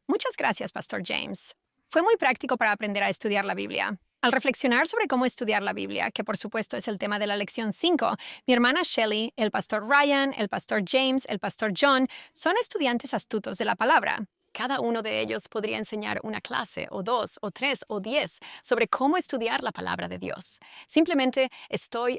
S5: Muchas gracias, Pastor James. Fue muy práctico para aprender a estudiar la Biblia. Al reflexionar sobre cómo estudiar la Biblia, que por supuesto es el tema de la lección 5, mi hermana Shelley, el pastor Ryan, el pastor James, el pastor John, son estudiantes astutos de la palabra. Cada uno de ellos podría enseñar una clase, o 2, o 3, o 10 sobre cómo estudiar la palabra de Dios. Simplemente estoy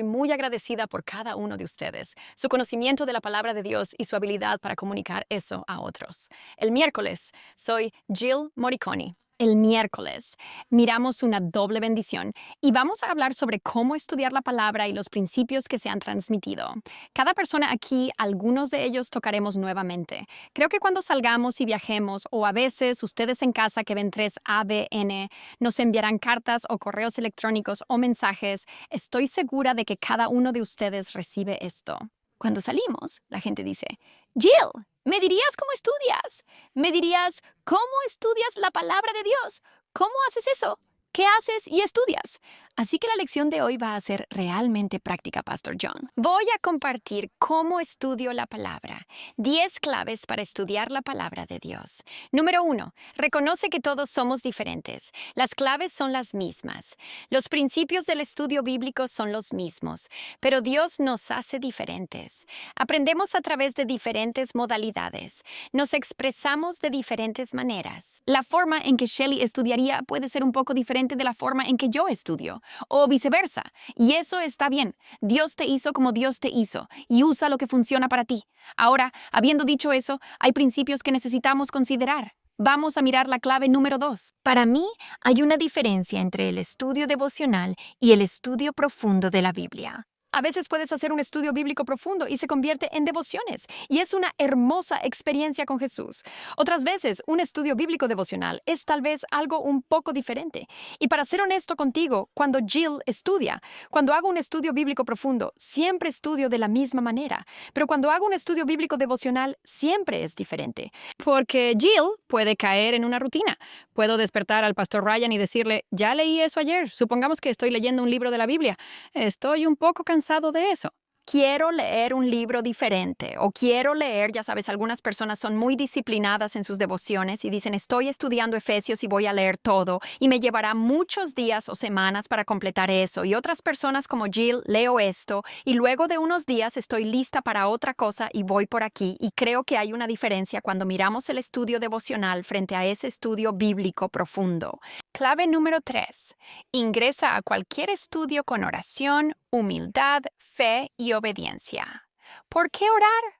S5: muy agradecida por cada uno de ustedes, su conocimiento de la palabra de Dios y su habilidad para comunicar eso a otros. El miércoles soy Jill Moriconi. El miércoles miramos una doble bendición y vamos a hablar sobre cómo estudiar la palabra y los principios que se han transmitido. Cada persona aquí, algunos de ellos tocaremos nuevamente. Creo que cuando salgamos y viajemos, o a veces ustedes en casa que ven 3ABN, nos enviarán cartas o correos electrónicos o mensajes, estoy segura de que cada uno de ustedes recibe esto. Cuando salimos, la gente dice, Jill, ¿me dirías cómo estudias? ¿Me dirías cómo estudias la palabra de Dios? ¿Cómo haces eso? ¿Qué haces y estudias? Así que la lección de hoy va a ser realmente práctica, Pastor John. Voy a compartir cómo estudio la palabra. 10 claves para estudiar la palabra de Dios. Número 1. Reconoce que todos somos diferentes. Las claves son las mismas. Los principios del estudio bíblico son los mismos, pero Dios nos hace diferentes. Aprendemos a través de diferentes modalidades. Nos expresamos de diferentes maneras. La forma en que Shelley estudiaría puede ser un poco diferente de la forma en que yo estudio, o viceversa. Y eso está bien. Dios te hizo como Dios te hizo y usa lo que funciona para ti. Ahora, habiendo dicho eso, hay principios que necesitamos considerar. Vamos a mirar la clave número 2. Para mí, hay una diferencia entre el estudio devocional y el estudio profundo de la Biblia. A veces puedes hacer un estudio bíblico profundo y se convierte en devociones, y es una hermosa experiencia con Jesús. Otras veces, un estudio bíblico devocional es tal vez algo un poco diferente. Y para ser honesto contigo, cuando Jill estudia, cuando hago un estudio bíblico profundo, siempre estudio de la misma manera. Pero cuando hago un estudio bíblico devocional, siempre es diferente. Porque Jill puede caer en una rutina. Puedo despertar al pastor Ryan y decirle, ya leí eso ayer, supongamos que estoy leyendo un libro de la Biblia. Estoy un poco cansado de eso. quiero leer un libro diferente o quiero leer, ya sabes, algunas personas son muy disciplinadas en sus devociones y dicen, estoy estudiando Efesios y voy a leer todo y me llevará muchos días o semanas para completar eso. Y otras personas como Jill, leo esto y luego de unos días estoy lista para otra cosa y voy por aquí. Y creo que hay una diferencia cuando miramos el estudio devocional frente a ese estudio bíblico profundo. Clave número 3. Ingresa a cualquier estudio con oración, humildad, fe y obediencia. ¿Por qué orar?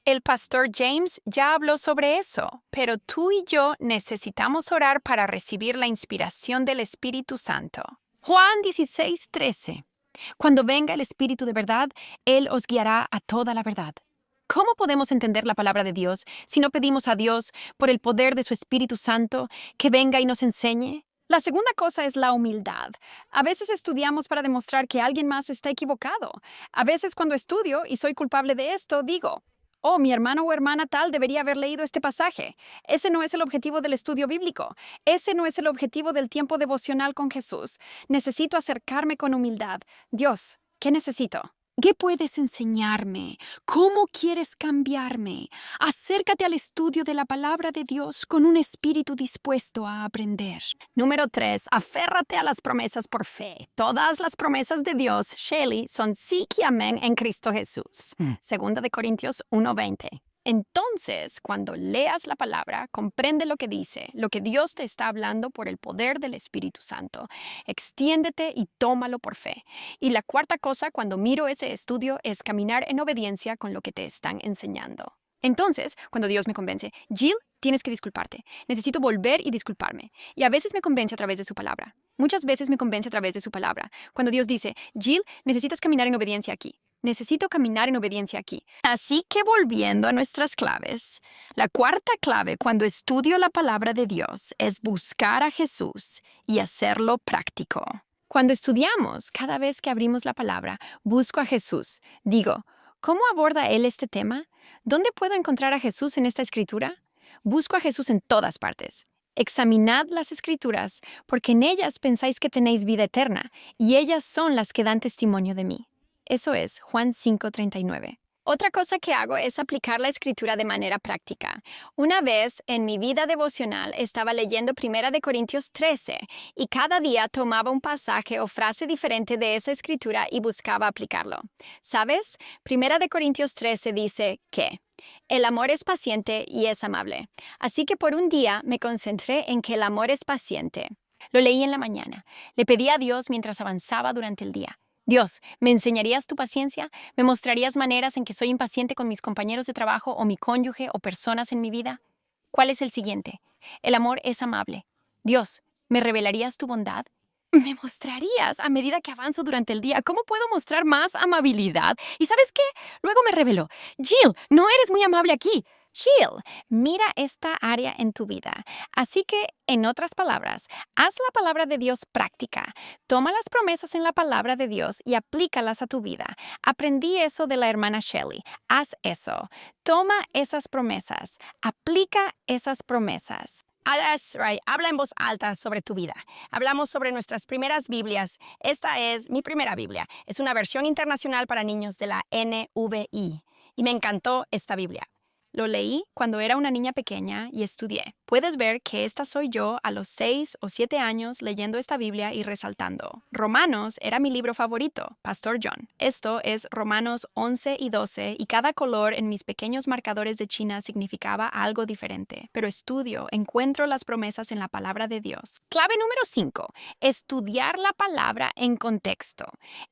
S5: El pastor James ya habló sobre eso, pero tú y yo necesitamos orar para recibir la inspiración del Espíritu Santo. Juan 16:13. Cuando venga el Espíritu de verdad, Él os guiará a toda la verdad. ¿Cómo podemos entender la palabra de Dios si no pedimos a Dios, por el poder de su Espíritu Santo, que venga y nos enseñe? La segunda cosa es la humildad. A veces estudiamos para demostrar que alguien más está equivocado. A veces cuando estudio y soy culpable de esto, digo, oh, mi hermano o hermana tal debería haber leído este pasaje. Ese no es el objetivo del estudio bíblico. Ese no es el objetivo del tiempo devocional con Jesús. Necesito acercarme con humildad. Dios, ¿qué necesito? ¿Qué puedes enseñarme? ¿Cómo quieres cambiarme? Acércate al estudio de la palabra de Dios con un espíritu dispuesto a aprender. Número 3. Aférrate a las promesas por fe. Todas las promesas de Dios, Shelley, son sí y amén en Cristo Jesús. 2 Corintios 1:20. Entonces, cuando leas la palabra, comprende lo que dice, lo que Dios te está hablando por el poder del Espíritu Santo. Extiéndete y tómalo por fe. Y la cuarta cosa, cuando miro ese estudio, es caminar en obediencia con lo que te están enseñando. Entonces, cuando Dios me convence, Jill, tienes que disculparte. Necesito volver y disculparme. Y a veces me convence a través de su palabra. Muchas veces me convence a través de su palabra. Cuando Dios dice, Jill, necesitas caminar en obediencia aquí. Necesito caminar en obediencia aquí. Así que volviendo a nuestras claves, la cuarta clave cuando estudio la palabra de Dios es buscar a Jesús y hacerlo práctico. Cuando estudiamos, cada vez que abrimos la palabra, busco a Jesús. Digo, ¿cómo aborda Él este tema? ¿Dónde puedo encontrar a Jesús en esta escritura? Busco a Jesús en todas partes. Examinad las Escrituras, porque en ellas pensáis que tenéis vida eterna, y ellas son las que dan testimonio de mí. Eso es Juan 5:39. Otra cosa que hago es aplicar la Escritura de manera práctica. Una vez en mi vida devocional estaba leyendo 1 Corintios 13 y cada día tomaba un pasaje o frase diferente de esa Escritura y buscaba aplicarlo. ¿Sabes? 1 Corintios 13 dice que el amor es paciente y es amable. Así que por un día me concentré en que el amor es paciente. Lo leí en la mañana. Le pedí a Dios mientras avanzaba durante el día. Dios, ¿me enseñarías tu paciencia? ¿Me mostrarías maneras en que soy impaciente con mis compañeros de trabajo o mi cónyuge o personas en mi vida? ¿Cuál es el siguiente? El amor es amable. Dios, ¿me revelarías tu bondad? ¿Me mostrarías a medida que avanzo durante el día? ¿Cómo puedo mostrar más amabilidad? ¿Y sabes qué? Luego me reveló. Jill, no eres muy amable aquí. Jill, mira esta área en tu vida. Así que, en otras palabras, haz la palabra de Dios práctica. Toma las promesas en la palabra de Dios y aplícalas a tu vida. Aprendí eso de la hermana Shelley. Haz eso. Toma esas promesas. Aplica esas promesas. That's right. Habla en voz alta sobre tu vida. Hablamos sobre nuestras primeras Biblias. Esta es mi primera Biblia. Es una versión internacional para niños de la NVI. Y me encantó esta Biblia. Lo leí cuando era una niña pequeña y estudié. Puedes ver que esta soy yo a los 6 o 7 años leyendo esta Biblia y resaltando. Romanos era mi libro favorito, Pastor John. Esto es Romanos 11 y 12 y cada color en mis pequeños marcadores de China significaba algo diferente. Pero estudio, encuentro las promesas en la palabra de Dios. Clave número 5. Estudiar la palabra en contexto.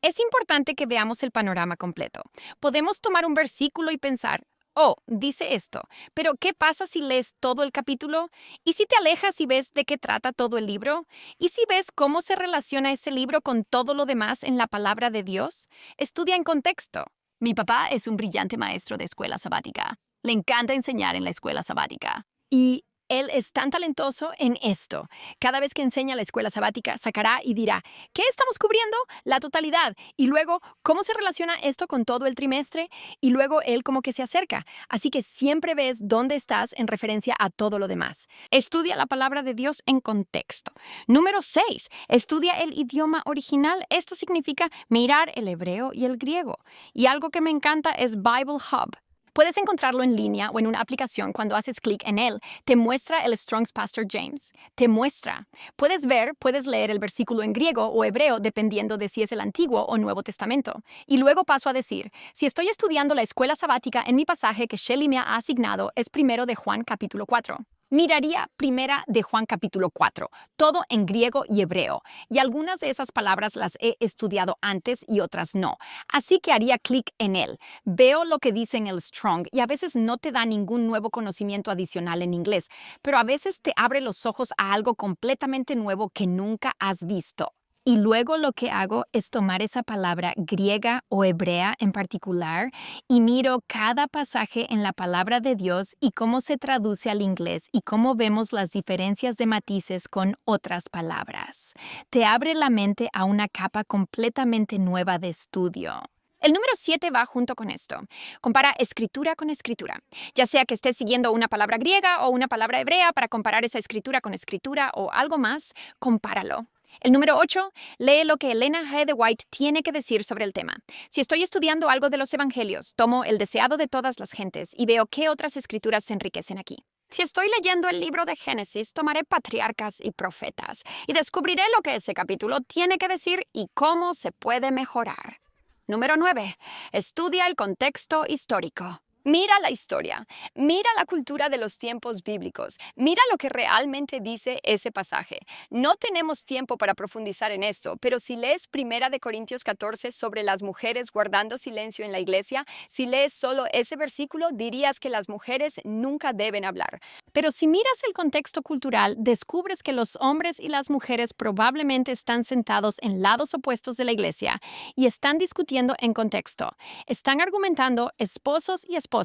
S5: Es importante que veamos el panorama completo. Podemos tomar un versículo y pensar, oh, dice esto, pero ¿qué pasa si lees todo el capítulo? ¿Y si te alejas y ves de qué trata todo el libro? ¿Y si ves cómo se relaciona ese libro con todo lo demás en la palabra de Dios? Estudia en contexto. Mi papá es un brillante maestro de escuela sabática. Le encanta enseñar en la escuela sabática. Y Él es tan talentoso en esto. Cada vez que enseña la escuela sabática, sacará y dirá, ¿qué estamos cubriendo? La totalidad. Y luego, ¿cómo se relaciona esto con todo el trimestre? Y luego él como que se acerca. Así que siempre ves dónde estás en referencia a todo lo demás. Estudia la palabra de Dios en contexto. Número 6. Estudia el idioma original. Esto significa mirar el hebreo y el griego. Y algo que me encanta es Bible Hub. Puedes encontrarlo en línea o en una aplicación. Cuando haces clic en él, te muestra el Strong's Pastor James. Te muestra. Puedes leer el versículo en griego o hebreo dependiendo de si es el Antiguo o Nuevo Testamento. Y luego paso a decir, si estoy estudiando la escuela sabática en mi pasaje que Shelley me ha asignado es 1 de Juan capítulo 4. Miraría 1 de Juan capítulo 4, todo en griego y hebreo, y algunas de esas palabras las he estudiado antes y otras no, así que haría clic en él. Veo lo que dice en el Strong y a veces no te da ningún nuevo conocimiento adicional en inglés, pero a veces te abre los ojos a algo completamente nuevo que nunca has visto. Y luego lo que hago es tomar esa palabra griega o hebrea en particular y miro cada pasaje en la palabra de Dios y cómo se traduce al inglés y cómo vemos las diferencias de matices con otras palabras. Te abre la mente a una capa completamente nueva de estudio. El número 7 va junto con esto. Compara escritura con escritura. Ya sea que estés siguiendo una palabra griega o una palabra hebrea para comparar esa escritura con escritura o algo más, compáralo. El número 8, lee lo que Elena G. de White tiene que decir sobre el tema. Si estoy estudiando algo de los evangelios, tomo el deseado de todas las gentes y veo qué otras escrituras se enriquecen aquí. Si estoy leyendo el libro de Génesis, tomaré patriarcas y profetas y descubriré lo que ese capítulo tiene que decir y cómo se puede mejorar. Número 9, estudia el contexto histórico. Mira la historia, mira la cultura de los tiempos bíblicos, mira lo que realmente dice ese pasaje. No tenemos tiempo para profundizar en esto, pero si lees 1 de Corintios 14 sobre las mujeres guardando silencio en la iglesia, si lees solo ese versículo, dirías que las mujeres nunca deben hablar. Pero si miras el contexto cultural, descubres que los hombres y las mujeres probablemente están sentados en lados opuestos de la iglesia y están discutiendo en contexto. Están argumentando esposos y esposas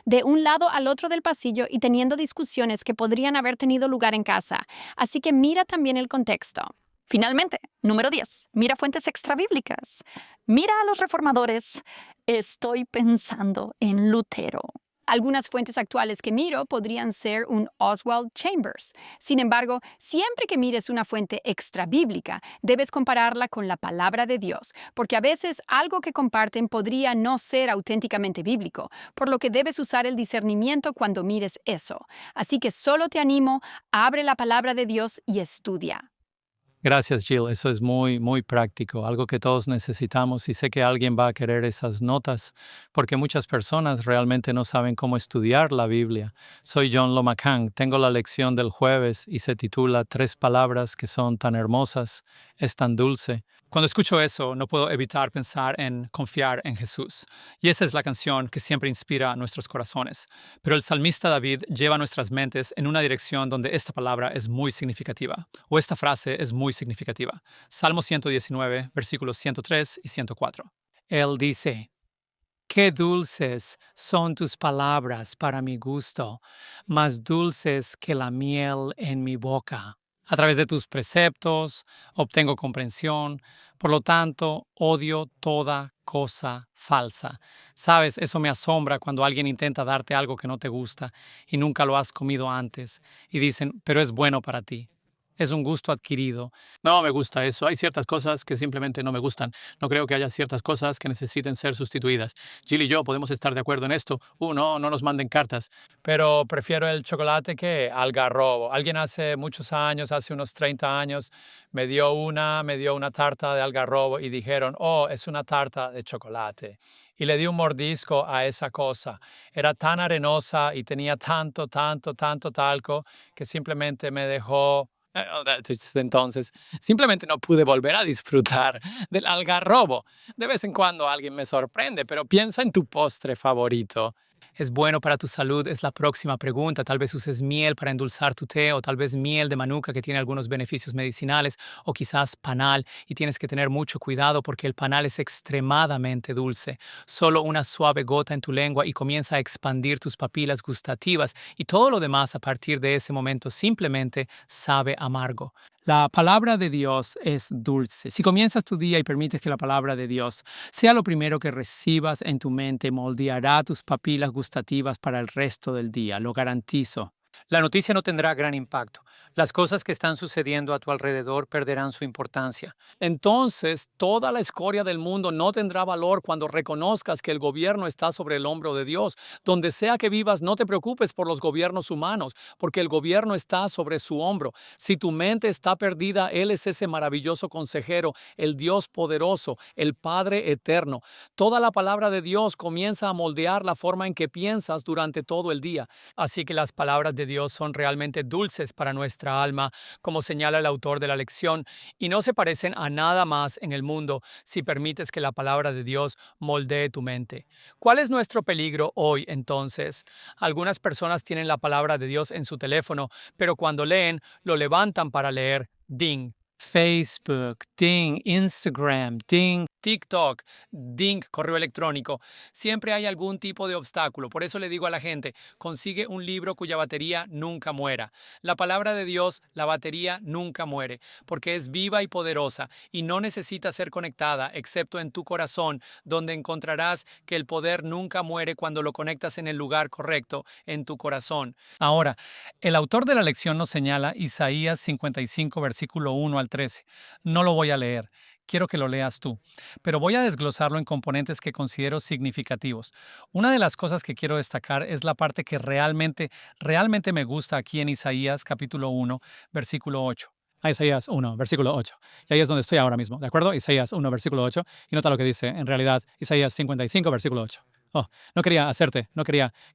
S5: de un lado al otro del pasillo y teniendo discusiones que podrían haber tenido lugar en casa. Así que mira también el contexto. Finalmente, número 10. Mira fuentes extrabíblicas. Mira a los reformadores. Estoy pensando en Lutero. Algunas fuentes actuales que miro podrían ser un Oswald Chambers. Sin embargo, siempre que mires una fuente extrabíblica, debes compararla con la palabra de Dios, porque a veces algo que comparten podría no ser auténticamente bíblico, por lo que debes usar el discernimiento cuando mires eso. Así que solo te animo, abre la palabra de Dios y estudia.
S6: Gracias, Jill. Eso es muy práctico, algo que todos necesitamos y sé que alguien va a querer esas notas porque muchas personas realmente no saben cómo estudiar la Biblia. Soy John Lomacan, tengo la lección del jueves y se titula 3 palabras que son tan hermosas, es tan dulce. Cuando escucho eso, no puedo evitar pensar en confiar en Jesús. Y esa es la canción que siempre inspira a nuestros corazones. Pero el salmista David lleva nuestras mentes en una dirección donde esta palabra es muy significativa, o esta frase es muy significativa. Salmo 119, versículos 103 y 104. Él dice, «Qué dulces son tus palabras para mi gusto, más dulces que la miel en mi boca». A través de tus preceptos obtengo comprensión, por lo tanto odio toda cosa falsa. Sabes, eso me asombra cuando alguien intenta darte algo que no te gusta y nunca lo has comido antes y dicen, pero es bueno para ti. Es un gusto adquirido. No me gusta eso. Hay ciertas cosas que simplemente no me gustan. No creo que haya ciertas cosas que necesiten ser sustituidas. Jill y yo podemos estar de acuerdo en esto. No nos manden cartas. Pero prefiero el chocolate que algarrobo. Alguien hace muchos años, hace unos 30 años, me dio una tarta de algarrobo y dijeron, es una tarta de chocolate. Y le di un mordisco a esa cosa. Era tan arenosa y tenía tanto talco que simplemente me dejó. Entonces, simplemente no pude volver a disfrutar del algarrobo. De vez en cuando alguien me sorprende, pero piensa en tu postre favorito. ¿Es bueno para tu salud? Es la próxima pregunta. Tal vez uses miel para endulzar tu té, o tal vez miel de manuka que tiene algunos beneficios medicinales, o quizás panal, y tienes que tener mucho cuidado porque el panal es extremadamente dulce. Solo una suave gota en tu lengua y comienza a expandir tus papilas gustativas, y todo lo demás a partir de ese momento simplemente sabe amargo. La palabra de Dios es dulce. Si comienzas tu día y permites que la palabra de Dios sea lo primero que recibas en tu mente, moldeará tus papilas gustativas para el resto del día, lo garantizo. La noticia no tendrá gran impacto. Las cosas que están sucediendo a tu alrededor perderán su importancia. Entonces, toda la escoria del mundo no tendrá valor cuando reconozcas que el gobierno está sobre el hombro de Dios. Donde sea que vivas, no te preocupes por los gobiernos humanos, porque el gobierno está sobre su hombro. Si tu mente está perdida, Él es ese maravilloso consejero, el Dios poderoso, el Padre eterno. Toda la palabra de Dios comienza a moldear la forma en que piensas durante todo el día. Así que las palabras de Dios son realmente dulces para nuestra alma, como señala el autor de la lección, y no se parecen a nada más en el mundo si permites que la palabra de Dios moldee tu mente. ¿Cuál es nuestro peligro hoy, entonces? Algunas personas tienen la palabra de Dios en su teléfono, pero cuando leen, lo levantan para leer ding. Facebook, ding, Instagram, ding, TikTok, ding, correo electrónico. Siempre hay algún tipo de obstáculo. Por eso le digo a la gente, consigue un libro cuya batería nunca muera. La palabra de Dios, la batería nunca muere, porque es viva y poderosa y no necesita ser conectada, excepto en tu corazón, donde encontrarás que el poder nunca muere cuando lo conectas en el lugar correcto, en tu corazón. Ahora, el autor de la lección nos señala Isaías 55, versículo 1 al 13. No lo voy a leer. Quiero que lo leas tú, pero voy a desglosarlo en componentes que considero significativos. Una de las cosas que quiero destacar es la parte que realmente me gusta aquí en Isaías capítulo 1, versículo 8. Isaías 1, versículo 8. Y ahí es donde estoy ahora mismo, ¿de acuerdo? Isaías 1, versículo 8. Y nota lo que dice, en realidad, Isaías 55, versículo 8. Quería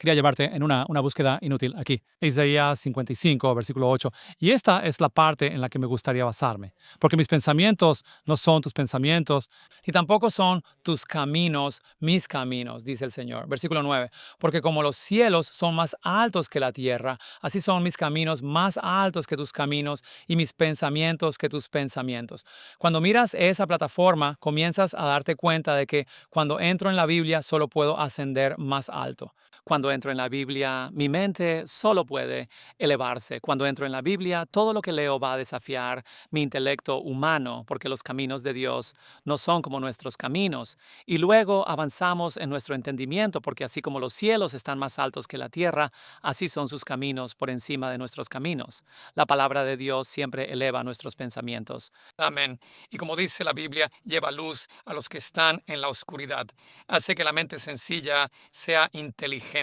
S6: llevarte en una búsqueda inútil aquí. Isaías 55, versículo 8. Y esta es la parte en la que me gustaría basarme. Porque mis pensamientos no son tus pensamientos, y tampoco son tus caminos, mis caminos, dice el Señor. Versículo 9. Porque como los cielos son más altos que la tierra, así son mis caminos más altos que tus caminos, y mis pensamientos que tus pensamientos. Cuando miras esa plataforma, comienzas a darte cuenta de que cuando entro en la Biblia solo puedo ascender más alto. Cuando entro en la Biblia, mi mente solo puede elevarse. Cuando entro en la Biblia, todo lo que leo va a desafiar mi intelecto humano, porque los caminos de Dios no son como nuestros caminos. Y luego avanzamos en nuestro entendimiento, porque así como los cielos están más altos que la tierra, así son sus caminos por encima de nuestros caminos. La palabra de Dios siempre eleva nuestros pensamientos. Amén. Y como dice la Biblia, lleva luz a los que están en la oscuridad. Hace que la mente sencilla sea inteligente.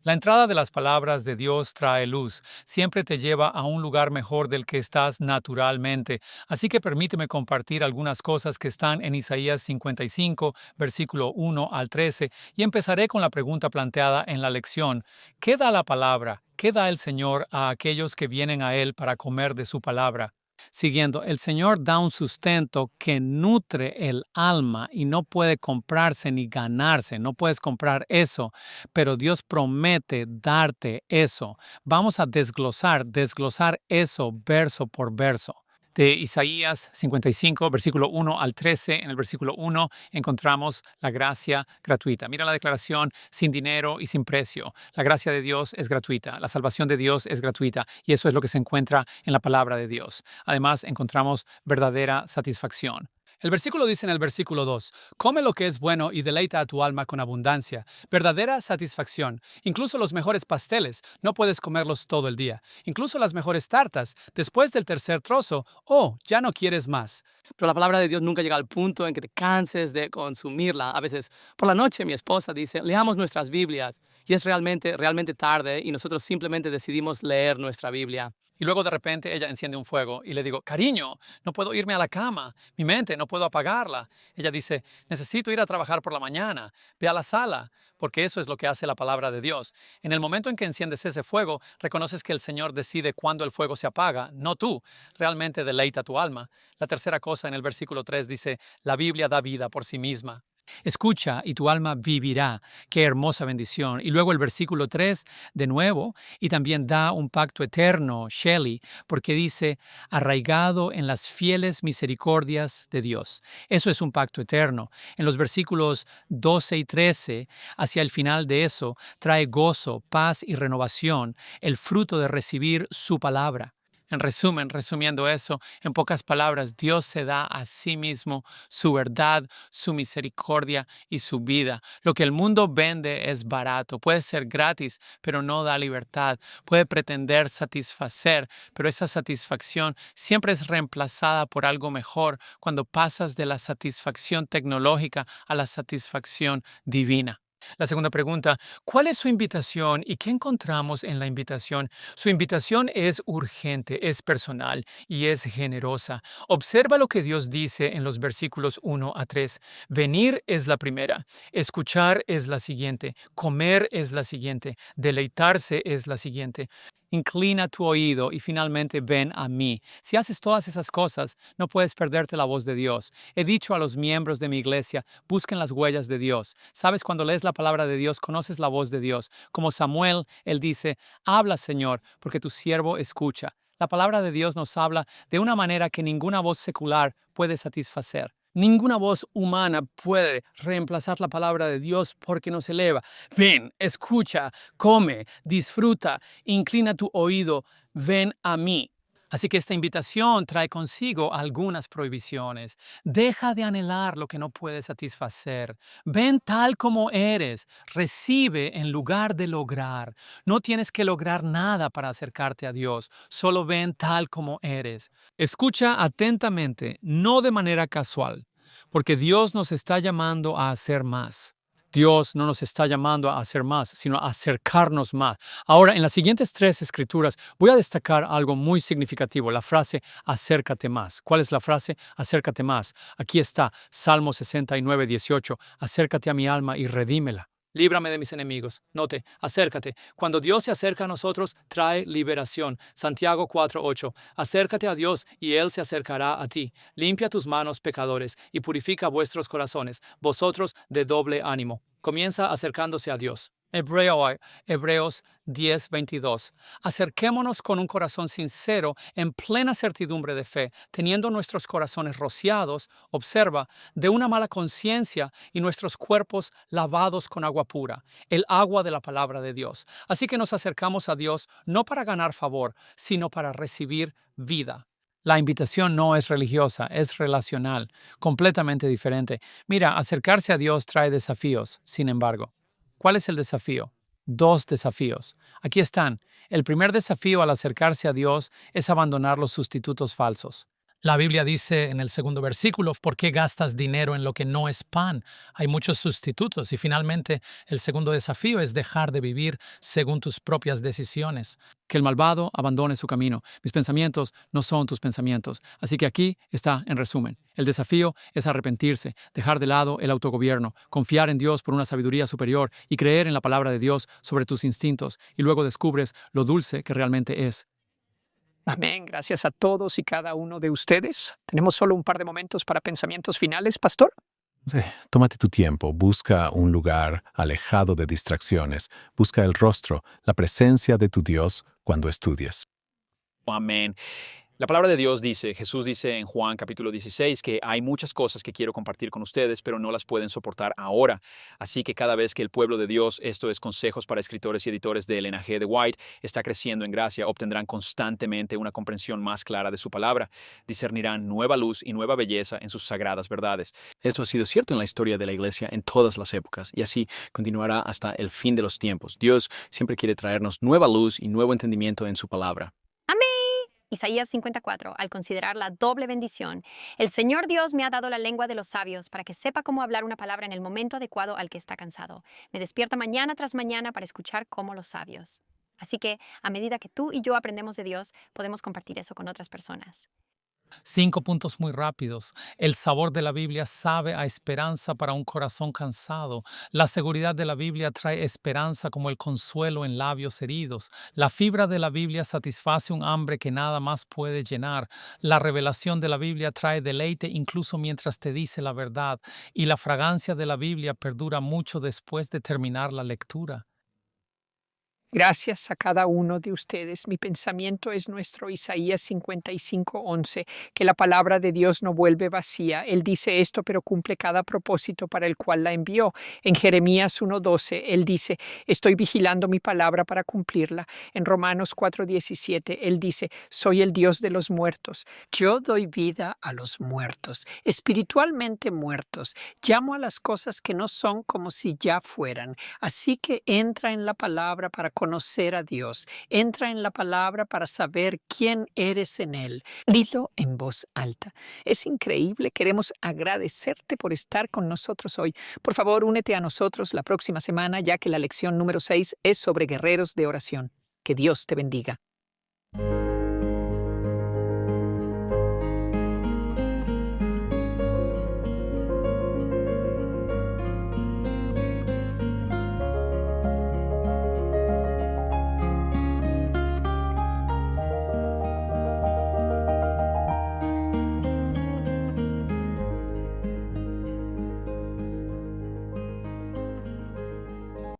S6: La entrada de las palabras de Dios trae luz, siempre te lleva a un lugar mejor del que estás naturalmente. Así que permíteme compartir algunas cosas que están en Isaías 55, versículo 1 al 13, y empezaré con la pregunta planteada en la lección. ¿Qué da la palabra? ¿Qué da el Señor a aquellos que vienen a Él para comer de su palabra? Siguiendo, el Señor da un sustento que nutre el alma y no puede comprarse ni ganarse, no puedes comprar eso, pero Dios promete darte eso. Vamos a desglosar eso verso por verso. De Isaías 55, versículo 1 al 13, en el versículo 1 encontramos la gracia gratuita. Mira la declaración: sin dinero y sin precio. La gracia de Dios es gratuita, la salvación de Dios es gratuita, y eso es lo que se encuentra en la palabra de Dios. Además, encontramos verdadera satisfacción. El versículo dice en el versículo 2, come lo que es bueno y deleita a tu alma con abundancia. Verdadera satisfacción. Incluso los mejores pasteles, no puedes comerlos todo el día. Incluso las mejores tartas, después del tercer trozo, ya no quieres más. Pero la palabra de Dios nunca llega al punto en que te canses de consumirla. A veces, por la noche, mi esposa dice, leamos nuestras Biblias. Y es realmente tarde y nosotros simplemente decidimos leer nuestra Biblia. Y luego de repente ella enciende un fuego y le digo, cariño, no puedo irme a la cama, mi mente, no puedo apagarla. Ella dice, necesito ir a trabajar por la mañana, ve a la sala, porque eso es lo que hace la palabra de Dios. En el momento en que enciendes ese fuego, reconoces que el Señor decide cuándo el fuego se apaga, no tú. Realmente deleita tu alma. La tercera cosa en el versículo 3 dice, la Biblia da vida por sí misma. Escucha y tu alma vivirá. Qué hermosa bendición. Y luego el versículo 3 de nuevo, y también da un pacto eterno, Shelley, porque dice, arraigado en las fieles misericordias de Dios. Eso es un pacto eterno. En los versículos 12 y 13, hacia el final de eso, trae gozo, paz y renovación, el fruto de recibir su palabra. En resumen, resumiendo eso, en pocas palabras, Dios se da a sí mismo su verdad, su misericordia y su vida. Lo que el mundo vende es barato, puede ser gratis, pero no da libertad. Puede pretender satisfacer, pero esa satisfacción siempre es reemplazada por algo mejor cuando pasas de la satisfacción tecnológica a la satisfacción divina. La segunda pregunta, ¿cuál es su invitación y qué encontramos en la invitación? Su invitación es urgente, es personal y es generosa. Observa lo que Dios dice en los versículos 1 a 3. Venir es la primera, escuchar es la siguiente, comer es la siguiente, deleitarse es la siguiente. Inclina tu oído y finalmente ven a mí. Si haces todas esas cosas, no puedes perderte la voz de Dios. He dicho a los miembros de mi iglesia, busquen las huellas de Dios. Sabes, cuando lees la palabra de Dios, conoces la voz de Dios. Como Samuel, él dice, habla, Señor, porque tu siervo escucha. La palabra de Dios nos habla de una manera que ninguna voz secular puede satisfacer. Ninguna voz humana puede reemplazar la palabra de Dios porque nos eleva. Ven, escucha, come, disfruta, inclina tu oído, ven a mí. Así que esta invitación trae consigo algunas prohibiciones. Deja de anhelar lo que no puedes satisfacer. Ven tal como eres. Recibe en lugar de lograr. No tienes que lograr nada para acercarte a Dios. Solo ven tal como eres. Escucha atentamente, no de manera casual, porque Dios nos está llamando a hacer más. Dios no nos está llamando a hacer más, sino a acercarnos más. Ahora, en las siguientes 3 escrituras, voy a destacar algo muy significativo, la frase acércate más. ¿Cuál es la frase? Acércate más. Aquí está, Salmo 69, 18. Acércate a mi alma y redímela. Líbrame de mis enemigos. Note, acércate. Cuando Dios se acerca a nosotros, trae liberación. Santiago 4:8. Acércate a Dios y Él se acercará a ti. Limpia tus manos, pecadores, y purifica vuestros corazones, vosotros de doble ánimo. Comienza acercándose a Dios. Hebreos 10:22. Acerquémonos con un corazón sincero, en plena certidumbre de fe, teniendo nuestros corazones rociados, observa, de una mala conciencia y nuestros cuerpos lavados con agua pura, el agua de la palabra de Dios. Así que nos acercamos a Dios no para ganar favor, sino para recibir vida. La invitación no es religiosa, es relacional, completamente diferente. Mira, acercarse a Dios trae desafíos, sin embargo. ¿Cuál es el desafío? 2 desafíos. Aquí están. El primer desafío al acercarse a Dios es abandonar los sustitutos falsos. La Biblia dice en el segundo versículo, ¿por qué gastas dinero en lo que no es pan? Hay muchos sustitutos. Y finalmente, el segundo desafío es dejar de vivir según tus propias decisiones. Que el malvado abandone su camino. Mis pensamientos no son tus pensamientos. Así que aquí está, en resumen. El desafío es arrepentirse, dejar de lado el autogobierno, confiar en Dios por una sabiduría superior y creer en la palabra de Dios sobre tus instintos. Y luego descubres lo dulce que realmente es.
S1: Amén. Gracias a todos y cada uno de ustedes. Tenemos solo un par de momentos para pensamientos finales, pastor.
S2: Sí, tómate tu tiempo, busca un lugar alejado de distracciones, busca el rostro, la presencia de tu Dios cuando estudies.
S14: Amén. La palabra de Dios dice, Jesús dice en Juan capítulo 16 que hay muchas cosas que quiero compartir con ustedes, pero no las pueden soportar ahora. Así que cada vez que el pueblo de Dios, esto es consejos para escritores y editores de Elena G. de White, está creciendo en gracia, obtendrán constantemente una comprensión más clara de su palabra. Discernirán nueva luz y nueva belleza en sus sagradas verdades. Esto ha sido cierto en la historia de la iglesia en todas las épocas y así continuará hasta el fin de los tiempos. Dios siempre quiere traernos nueva luz y nuevo entendimiento en su palabra.
S5: Isaías 54, al considerar la doble bendición. El Señor Dios me ha dado la lengua de los sabios para que sepa cómo hablar una palabra en el momento adecuado al que está cansado. Me despierta mañana tras mañana para escuchar como los sabios. Así que, a medida que tú y yo aprendemos de Dios, podemos compartir eso con otras personas.
S6: 5 puntos muy rápidos. El sabor de la Biblia sabe a esperanza para un corazón cansado. La seguridad de la Biblia trae esperanza como el consuelo en labios heridos. La fibra de la Biblia satisface un hambre que nada más puede llenar. La revelación de la Biblia trae deleite incluso mientras te dice la verdad. Y la fragancia de la Biblia perdura mucho después de terminar la lectura.
S1: Gracias a cada uno de ustedes. Mi pensamiento es nuestro Isaías 55:11, que la palabra de Dios no vuelve vacía. Él dice esto, pero cumple cada propósito para el cual la envió. En Jeremías 1:12, Él dice, estoy vigilando mi palabra para cumplirla. En Romanos 4:17, Él dice, soy el Dios de los muertos. Yo doy vida a los muertos, espiritualmente muertos. Llamo a las cosas que no son como si ya fueran. Así que entra en la palabra para conocer a Dios. Entra en la palabra para saber quién eres en Él. Dilo en voz alta. Es increíble. Queremos agradecerte por estar con nosotros hoy. Por favor, únete a nosotros la próxima semana, ya que la lección número 6 es sobre guerreros de oración. Que Dios te bendiga.